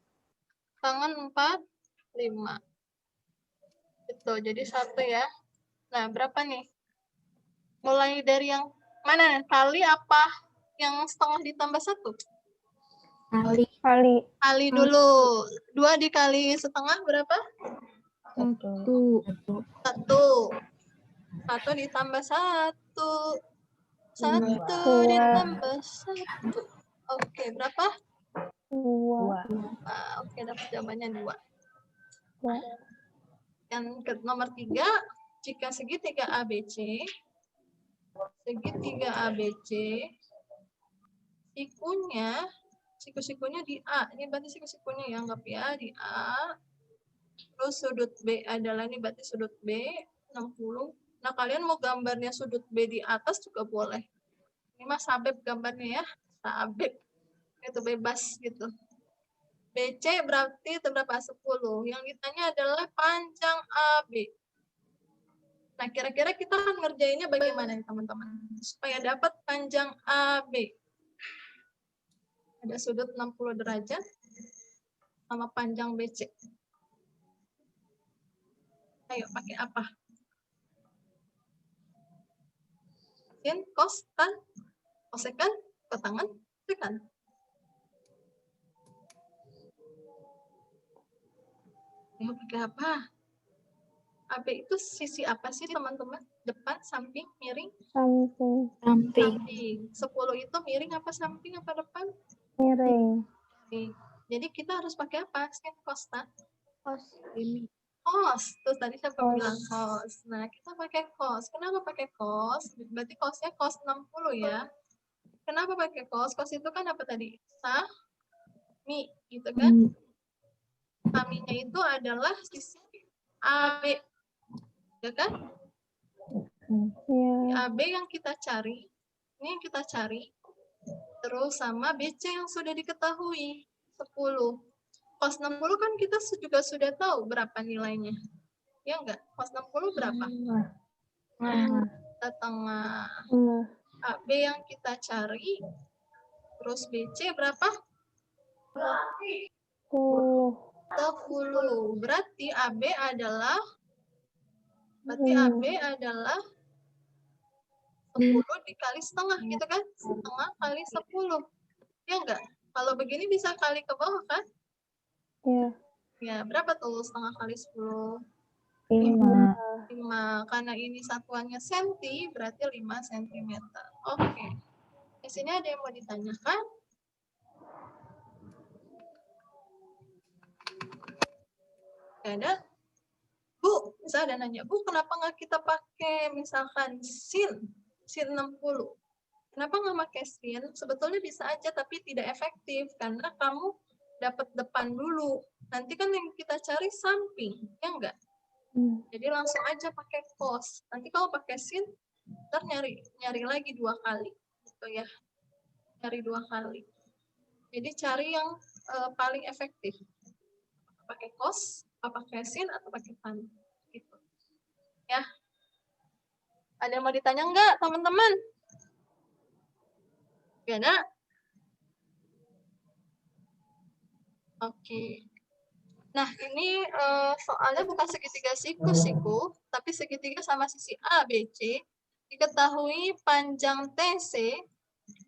Speaker 1: Tangan 45. Itu jadi 1 ya. Nah, berapa nih? Mulai dari yang mana? Kali apa yang setengah ditambah 1? Kali dulu. 2 dikali setengah berapa?
Speaker 8: 1.
Speaker 1: 1 ditambah 1. 1 ditambah 1. Oke, berapa?
Speaker 3: 2.
Speaker 1: Oke, dapat jawabannya 2. Yang nomor 3, jika segitiga ABC, siku-sikunya di A. Ini berarti siku-sikunya ya, anggap ya di A. Terus sudut B adalah, ini berarti sudut B, 60. Nah, kalian mau gambarnya sudut B di atas juga boleh. Ini mah sabep gambarnya ya, sabep. Itu bebas gitu. BC berarti berapa? 10. Yang ditanya adalah panjang AB. Nah, kira-kira kita akan ngerjainnya bagaimana nih teman-teman? Supaya dapat panjang AB. Ada sudut 60 derajat sama panjang BC. Ayo, pakai apa? Sin, cos, tan, kosekan, kotangan, sekan. Ayo, pakai apa? AB itu sisi apa sih teman-teman? Depan, samping, miring? Samping. 10 itu miring apa samping apa depan?
Speaker 3: Miring.
Speaker 1: Jadi kita harus pakai apa? Sin, cos, tan?
Speaker 7: Cos.
Speaker 1: Cos. Terus tadi siapa bilang cos? Nah, kita pakai cos. Kenapa pakai cos? Berarti cosnya cos 60 ya. Kenapa pakai cos? Cos itu kan apa tadi? Sami, gitu kan? Saminya itu adalah sisi AB. Ya kan? AB yang kita cari. Ini yang kita cari. Terus sama BC yang sudah diketahui. 10. Cos 60 kan kita juga sudah tahu berapa nilainya. Ya enggak? Cos 60 berapa? Setengah.
Speaker 3: Tengah.
Speaker 1: AB yang kita cari, terus BC berapa?
Speaker 3: 10.
Speaker 1: 10. Berarti AB adalah 10 dikali setengah gitu kan? Setengah kali 10. Ya enggak? Kalau begini bisa kali ke bawah kan?
Speaker 3: Ya.
Speaker 1: Ya, berapa tuh setengah kali 10?
Speaker 8: 5.
Speaker 1: 5. Karena ini satuannya senti, berarti 5 cm. Oke. Di sini ada yang mau ditanyakan? Gak ada? Bu, misalnya ada nanya, Bu, kenapa nggak kita pakai misalkan sin 60? Kenapa nggak pakai sin? Sebetulnya bisa aja, tapi tidak efektif. Karena kamu dapat depan dulu. Nanti kan yang kita cari samping, ya enggak? Jadi langsung aja pakai cos. Nanti kalau pakai sin, ntar nyari lagi 2 kali. Gitu ya. Nyari 2 kali. Jadi cari yang paling efektif. Pakai cos, pakai sin, atau pakai tan. Gitu. Ya. Ada yang mau ditanya enggak, teman-teman? Gak ada? Oke. Nah, ini soalnya bukan segitiga siku, tapi segitiga sama sisi A, B, C. Diketahui panjang TC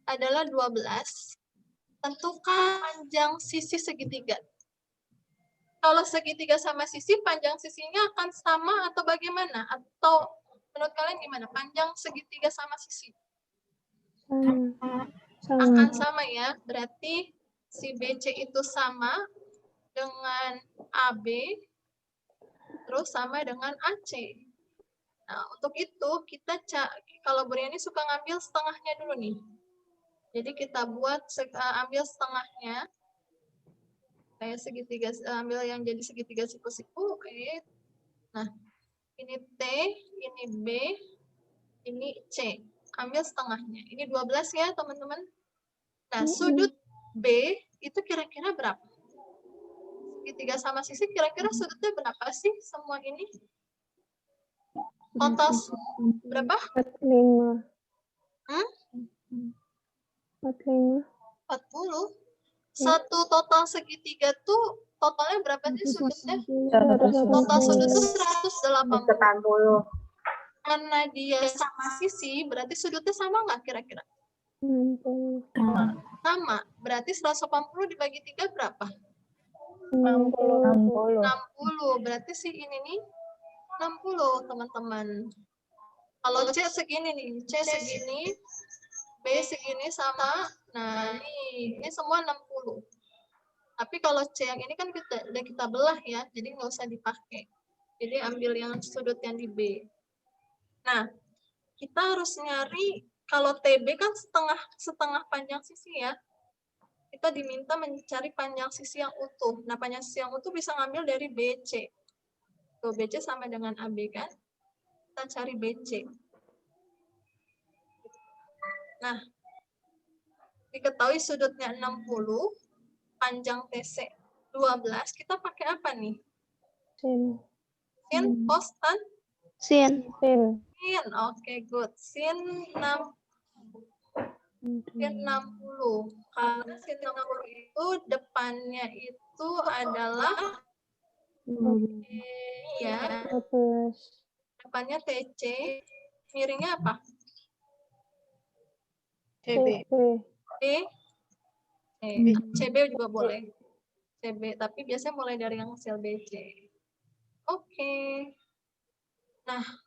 Speaker 1: adalah 12. Tentukan panjang sisi segitiga. Kalau segitiga sama sisi, panjang sisinya akan sama atau bagaimana? Atau menurut kalian gimana? Panjang segitiga sama sisi? Akan sama ya. Berarti si BC itu sama dengan AB, terus sama dengan AC. Nah, untuk itu kita kalau Briani suka ngambil setengahnya dulu nih. Jadi kita buat ambil setengahnya. Kayak segitiga, ambil yang jadi segitiga siku-siku. Oke. Nah, ini T, ini B, ini C. Ambil setengahnya. Ini 12 ya, teman-teman. Nah, sudut B itu kira-kira berapa? Segitiga sama sisi kira-kira sudutnya berapa sih semua ini? Total berapa?
Speaker 3: 45.
Speaker 1: 40. Satu total segitiga tuh totalnya berapa sih sudutnya? Total sudutnya 180. Karena dia sama sisi, berarti sudutnya sama nggak kira-kira? Sama. Berarti 180 dibagi 3 berapa? 60. Berarti sih ini nih 60, teman-teman. Kalau C segini nih, C segini, B segini sama. Nah, ini semua 60. Tapi kalau C yang ini kan udah kita belah ya, jadi nggak usah dipakai. Jadi ambil yang sudut yang di B. Nah, kita harus nyari, kalau TB kan setengah panjang sisi ya. Kita diminta mencari panjang sisi yang utuh. Nah, panjang sisi yang utuh bisa ngambil dari BC. Tuh, BC sama dengan AB kan? Kita cari BC. Nah, diketahui sudutnya 60, panjang TC 12, kita pakai apa nih? Sin, cos, tan?
Speaker 7: Sin.
Speaker 1: Sin, oke, good. Sin 60. Karena sin 60 itu depannya itu adalah ya, depannya TC, miringnya apa?
Speaker 2: CB.
Speaker 1: CB juga boleh. CB, tapi biasanya mulai dari yang sel BC. Oke. Nah,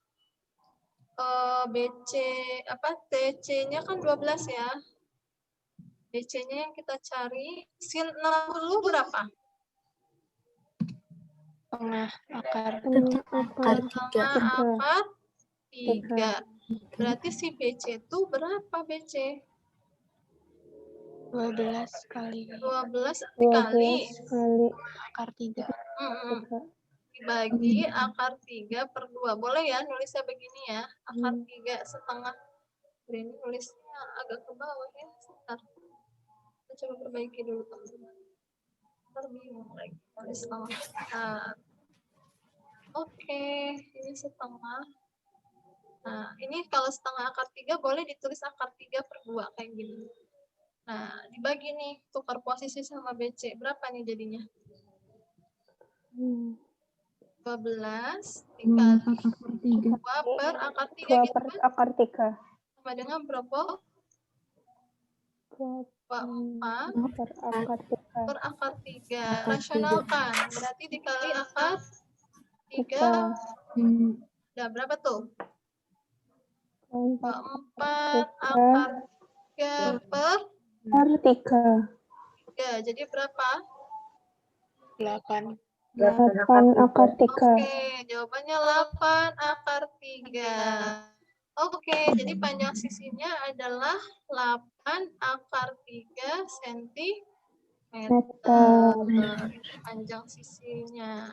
Speaker 1: BC TC-nya kan 12 ya. BC-nya yang kita cari sin 60 berapa?
Speaker 7: Tengah akar.
Speaker 1: Akar 3. Berarti si BC itu berapa BC?
Speaker 7: 12 kali
Speaker 1: 12 kali
Speaker 7: akar 3.
Speaker 1: Dibagi akar 3 per 2. Boleh ya nulisnya begini ya. Akar 3 setengah. Ini nulisnya agak ke bawah ya. Sebentar. Kita coba perbaiki dulu teman-teman. Bingung lagi. Nulis setengah. Oke, ini setengah. Nah, ini kalau setengah akar 3 boleh ditulis akar 3/2 kayak gini. Nah, dibagi nih, tukar posisi sama BC. Berapa nih jadinya? 12 dikali 2 per akar 3
Speaker 3: 2
Speaker 1: gitu
Speaker 3: per
Speaker 1: kan?
Speaker 3: akar 3.
Speaker 1: Sama dengan berapa? 24
Speaker 3: per akar 3.
Speaker 1: per akar 3. Rasionalkan. Berarti dikali akar 3. Udah berapa tuh? 24 akar 3 per 3. Jadi berapa?
Speaker 7: 8.
Speaker 3: 8 akar 3.
Speaker 1: Oke, jawabannya 8 akar 3. Oke, jadi panjang sisinya adalah 8 akar 3 cm. Panjang sisinya.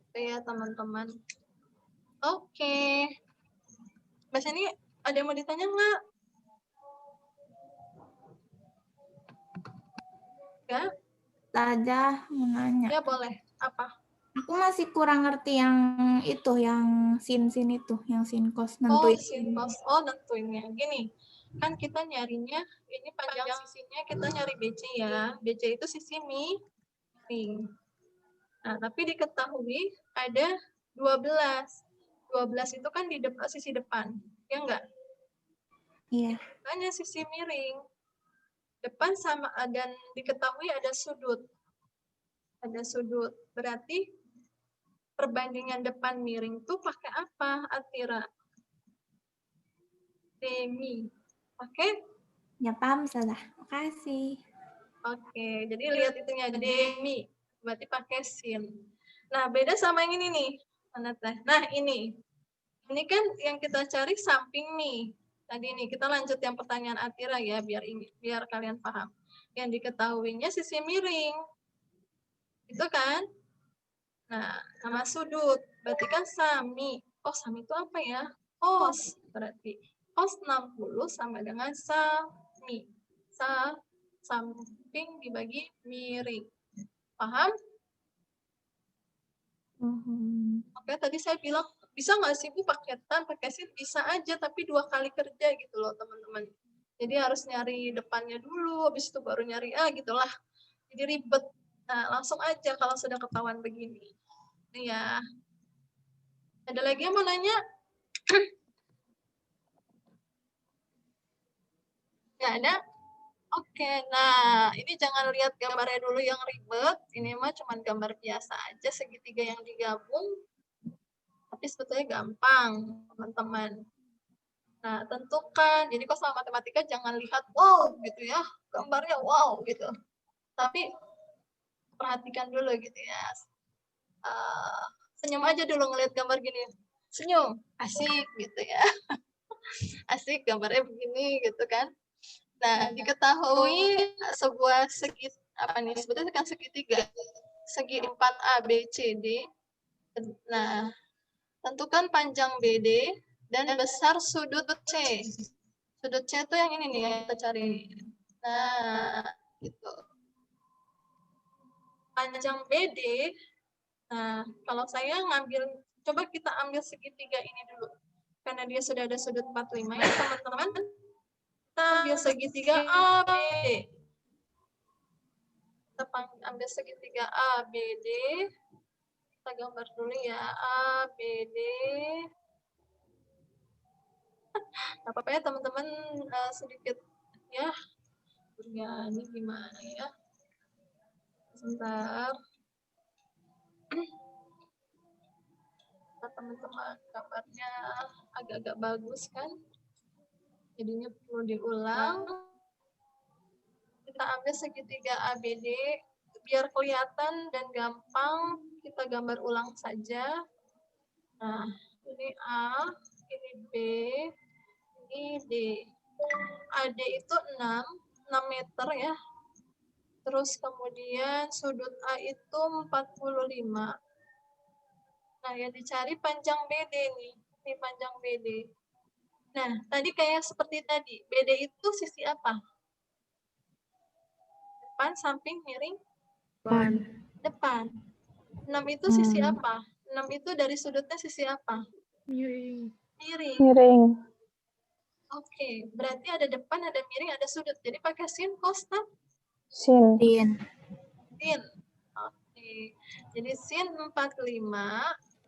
Speaker 1: Oke ya, teman-teman. Oke. Mas ini ada yang mau ditanya nggak? Ya?
Speaker 5: Ustazah mau nanya.
Speaker 1: Ya boleh. Apa?
Speaker 5: Aku masih kurang ngerti yang itu, yang sin itu, yang sin cos
Speaker 1: Oh,
Speaker 5: nentuin.
Speaker 1: sin cos. Oh, nentuinnya. Gini, kan kita nyarinya, ini panjang sisinya kita nyari BC ya. BC itu sisi miring. Nah, tapi diketahui ada 12. 12 itu kan di sisi depan. Ya enggak?
Speaker 5: Iya.
Speaker 1: Hanya sisi miring. Depan sama, dan diketahui ada sudut. Ada sudut. Berarti perbandingan depan miring tuh pakai apa, Atira? Demi. Oke?
Speaker 5: Ya paham, Ustazah. Makasih.
Speaker 1: Oke, jadi lihat itunya demi. Berarti pakai sin. Nah, beda sama yang ini nih. Mana teh? Nah, ini. Ini kan yang kita cari samping nih. Tadi nih, kita lanjut yang pertanyaan Atira ya, biar kalian paham. Yang diketahuinya sisi miring. Itu kan? Nah, sama sudut. Berarti kan sami. Oh, sami itu apa ya? Cos. Berarti cos 60 sama dengan sami. Samping dibagi miring. Paham? Oke, tadi saya bilang, bisa nggak sih Bu paketan, pakai sin? Bisa aja, tapi 2 kali kerja gitu loh teman-teman. Jadi harus nyari depannya dulu, habis itu baru nyari gitulah. Jadi ribet. Nah, langsung aja kalau sudah ketahuan begini. Nih ya. Ada lagi yang mau nanya? Nggak ada? Oke, nah ini jangan lihat gambarnya dulu yang ribet. Ini mah cuma gambar biasa aja, segitiga yang digabung. Tapi sebetulnya gampang, teman-teman. Nah, tentukan. Jadi kalau sama matematika jangan lihat wow gitu ya, gambarnya wow gitu. Tapi perhatikan dulu gitu ya. Senyum aja dulu ngelihat gambar gini. Senyum, asik gitu ya. Asik gambarnya begini gitu kan. Nah, diketahui sebuah sebetulnya kan segitiga. Segi 4A, B, C, D. Nah, tentukan panjang BD dan besar sudut C. Sudut C itu yang ini nih yang kita cari. Nah, gitu. Panjang BD, nah kalau saya coba kita ambil segitiga ini dulu. Karena dia sudah ada sudut 45 ya teman-teman. Kita ambil segitiga ABD. Kita ambil segitiga ABD. Kita gambar dulu ya, ABD. Gak apa-apa ya teman-teman, sedikit ya. Ini gimana ya? Sebentar. Teman-teman, gambarnya agak-agak bagus kan? Jadinya perlu diulang. Kita ambil segitiga ABD, biar kelihatan dan gampang, kita gambar ulang saja. Nah, ini A, ini B, ini D. AD itu 6 meter ya. Terus kemudian sudut A itu 45. Nah, yang dicari panjang BD nih. Ini panjang BD. Nah, tadi kayak seperti tadi. BD itu sisi apa? Depan, samping, miring?
Speaker 2: Depan.
Speaker 1: Depan. 6 itu sisi apa? 6 itu dari sudutnya sisi apa?
Speaker 2: Miring.
Speaker 1: Miring.
Speaker 3: Miring.
Speaker 1: Oke, berarti ada depan, ada miring, ada sudut. Jadi pakai sin, cos, tan?
Speaker 3: Sin.
Speaker 5: Sin.
Speaker 1: Sin. Oke. Jadi sin 45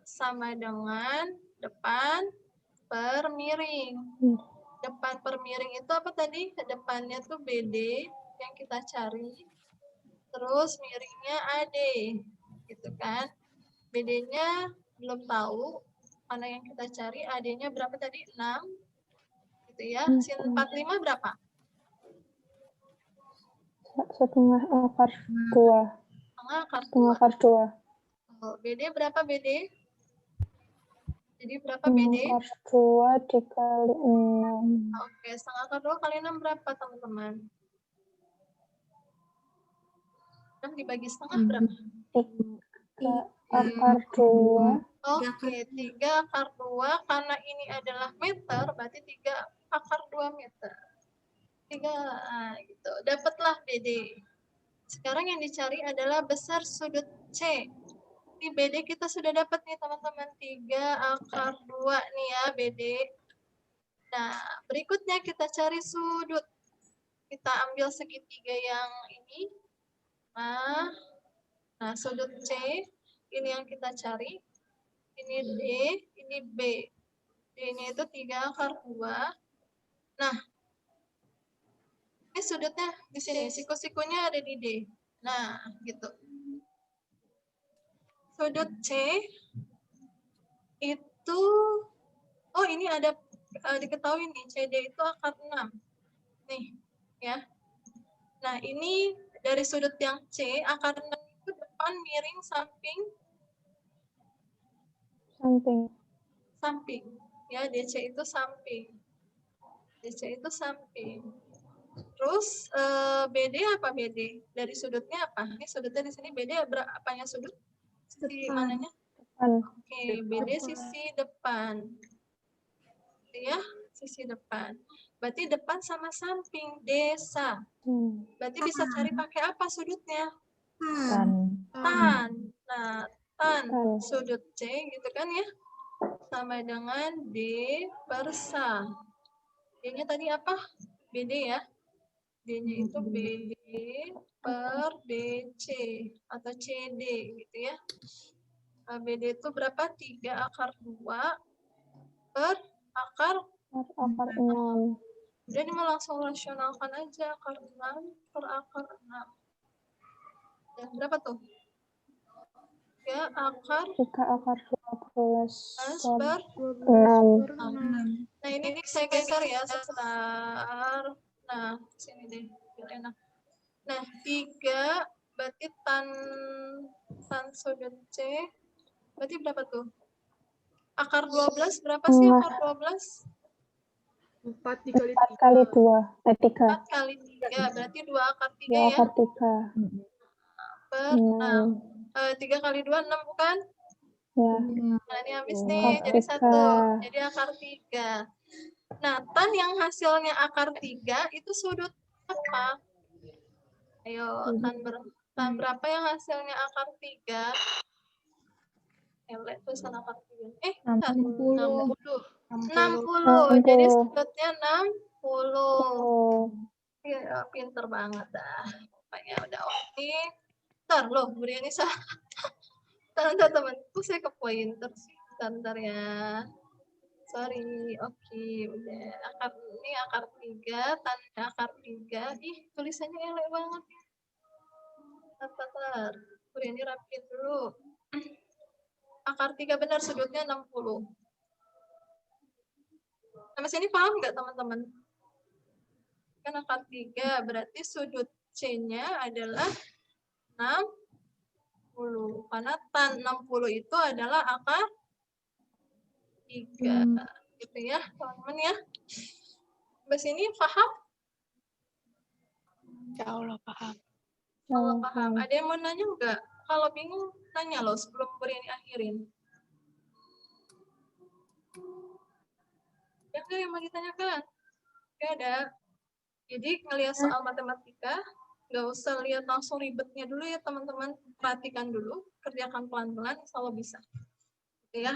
Speaker 1: sama dengan depan per miring. Depan per miring itu apa tadi? Depannya tuh BD yang kita cari. Terus miringnya AD. Gitu kan. BD-nya belum tahu. Mana yang kita cari. AD-nya berapa tadi? 6. Gitu ya. Sin 45 berapa?
Speaker 3: Setengah akar 2.
Speaker 1: Setengah akar
Speaker 3: Setengah
Speaker 1: 2.
Speaker 3: akar 2.
Speaker 1: Oh, BD berapa BD? Jadi berapa
Speaker 3: Setengah
Speaker 1: BD?
Speaker 3: akar 2 dikali 6.
Speaker 1: Oke, setengah akar 2 kali 6 berapa teman-teman? 6 dibagi setengah berapa?
Speaker 3: 3 akar 2.
Speaker 1: Oke, 3 akar 2 karena ini adalah meter, berarti 3 akar 2 meter. 3, gitu. Dapatlah BD. Sekarang yang dicari adalah besar sudut C. Di BD kita sudah dapat nih teman-teman, 3 akar 2 nih ya BD. Nah, berikutnya kita cari sudut. Kita ambil segitiga yang ini. Nah, sudut C, ini yang kita cari. Ini D, ini B. D-nya itu 3 akar 2. Nah, ini sudutnya di sini. Siku-sikunya ada di D. Nah, gitu. Sudut C itu, oh ini ada diketahui nih, CD itu akar 6. Nih, ya. Nah, ini dari sudut yang C, akar 6 itu depan, miring, samping. Samping. Ya, DC itu samping. DC itu samping. Terus BD apa BD? Dari sudutnya apa? Ini sudutnya di sini BD apanya sudut? Sisi mananya? Oke, BD sisi depan. Ya, sisi depan. Berarti depan sama samping, desa. Berarti bisa cari pakai apa sudutnya? Tan. Nah, tan sudut C gitu kan ya. Sama dengan D per sa. D-nya tadi apa? BD ya. D-nya itu BD per DC atau CD gitu ya. BD itu berapa? 3 akar 2 per akar
Speaker 3: 6.
Speaker 1: Jadi mau langsung rasionalkan aja akar 6 per akar 6. Ya, berapa tuh? Ya, akar
Speaker 3: 3 akar 12
Speaker 1: per
Speaker 3: 6.
Speaker 1: Nah, ini saya geser ya sebentar. Nah, sini deh, biar enak. Nah, 3 berarti tan sudut C berarti berapa tuh? Akar 12 berapa sih akar 12?
Speaker 2: 4 dikali
Speaker 3: 4 kali 2. 3.
Speaker 1: 4 kali 3 berarti 2 akar 3
Speaker 3: 2
Speaker 1: ya.
Speaker 3: akar 3.
Speaker 1: Per 6. 3 kali 2 6 bukan?
Speaker 3: Ya.
Speaker 1: Nah, ini habis nih jadi 1. Jadi akar 3. Nah, tan yang hasilnya akar 3 itu sudut apa? Ayo, tan berapa yang hasilnya akar 3? Lihat tulisan akar 3. 60. 60. Jadi sudutnya 60. Ya, pinter banget dah. Pokoknya udah oke. Ntar loh, Briani salah. Bentar, temanku saya ke pointer sih. Bentar ya. Sorry, oke, udah. Ini akar 3, tanda akar 3. Ih, tulisannya elek banget. Bentar. Briani rapiin dulu. Akar 3 benar, sudutnya 60. Sampai sini paham nggak teman-teman? Kan akar 3, berarti sudut C-nya adalah 60. Karena tan 60 itu adalah akar 3. Gitu ya, teman-teman ya. Sampai sini paham?
Speaker 7: Ya Allah, paham.
Speaker 1: Kalau paham. Ada yang mau nanya nggak? Kalau bingung, tanya loh sebelum Briani akhirin. Ya nggak yang mau ditanyakan? Nggak ada. Jadi ngelihat soal matematika, nggak usah lihat langsung ribetnya dulu ya teman-teman. Perhatikan dulu, kerjakan pelan-pelan, insya Allah bisa. Ya,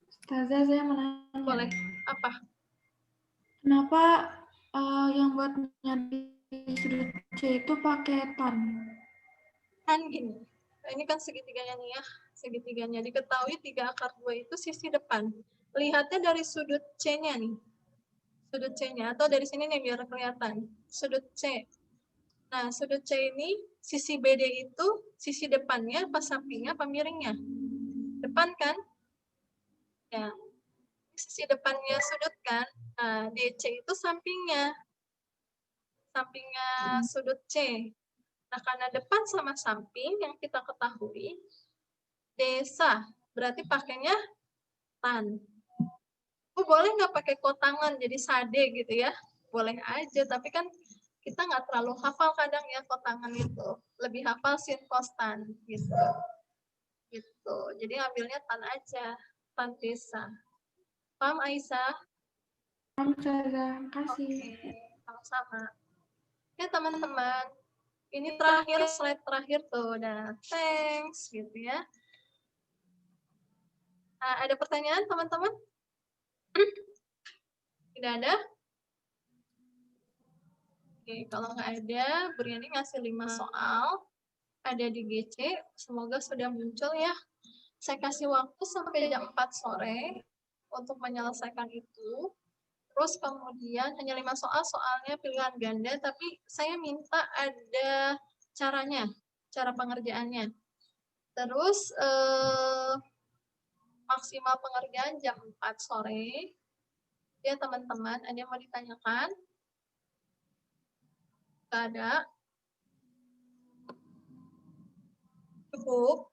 Speaker 6: Ustazah, saya mau nanya.
Speaker 1: boleh. Apa?
Speaker 6: Kenapa yang buat nyari sudut C itu pakai tan?
Speaker 1: Kan gini, nah, ini kan segitiganya nih ya, segitiganya. Diketahui 3 akar 2 itu sisi depan. Lihatnya dari sudut C-nya nih. Sudut C-nya, atau dari sini nih biar kelihatan. Sudut C. Nah, sudut C ini, sisi BD itu, sisi depannya, apa sampingnya, apa miringnya? Depan kan? Ya, sisi depannya sudut kan? Nah, DC itu sampingnya. Sampingnya sudut C. Nah, karena depan sama samping yang kita ketahui, desa, berarti pakainya tan. Boleh nggak pakai kotangan jadi sade gitu ya? Boleh aja, tapi kan kita nggak terlalu hafal kadang ya kotangan itu. Lebih hafal sin kostan gitu. Gitu. Jadi ambilnya tan aja, tan desa. Paham Aisyah?
Speaker 6: Paham, Ustazah. Makasih.
Speaker 1: Oke, sama-sama. Ya teman-teman, ini terakhir, slide terakhir tuh. Udah, thanks gitu ya. Nah, ada pertanyaan teman-teman? Tidak ada? Oke, kalau nggak ada, Briani ngasih 5 soal. Ada di GC, semoga sudah muncul ya. Saya kasih waktu sampai jam 4 sore untuk menyelesaikan itu. Terus kemudian hanya 5 soal, soalnya pilihan ganda, tapi saya minta ada caranya, cara pengerjaannya. Terus maksimal pengerjaan jam 4 sore. Ya teman-teman, ada yang mau ditanyakan? Nggak ada? Cukup?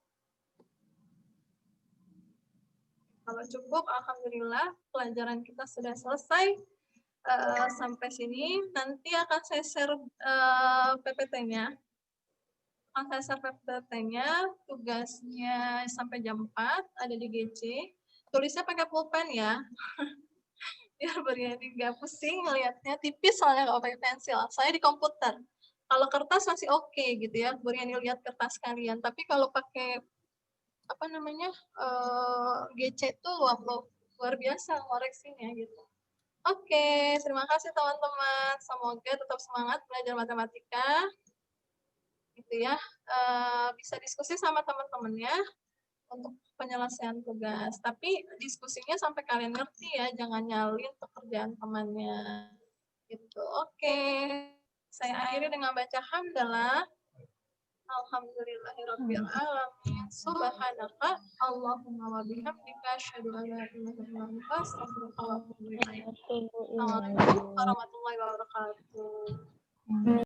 Speaker 1: Kalau cukup, alhamdulillah pelajaran kita sudah selesai. Sampai sini. Nanti akan saya share PPT-nya. Akan saya share PPT-nya, tugasnya sampai jam 4, ada di GC. Tulisnya pakai pulpen ya. Biar Briani nggak pusing ngelihatnya, tipis soalnya nggak pakai pensil. Saya di komputer. Kalau kertas masih oke gitu ya, Briani lihat kertas kalian. Tapi kalau pakai apa namanya GC itu luar biasa koreksinya gitu. Oke, terima kasih teman-teman. Semoga tetap semangat belajar matematika. Gitu ya. Bisa diskusi sama teman-temannya untuk penyelesaian tugas. Tapi diskusinya sampai kalian ngerti ya, jangan nyalin pekerjaan temannya. Gitu. Oke. Saya akhiri dengan baca hamdalah. Alhamdulillahirabbil alamin. Subhanaka Allahumma wa bihamdika asyhadu an la ilaha illa anta astaghfiruka wa atubu ilaik. Assalamualaikum warahmatullahi wabarakatuh.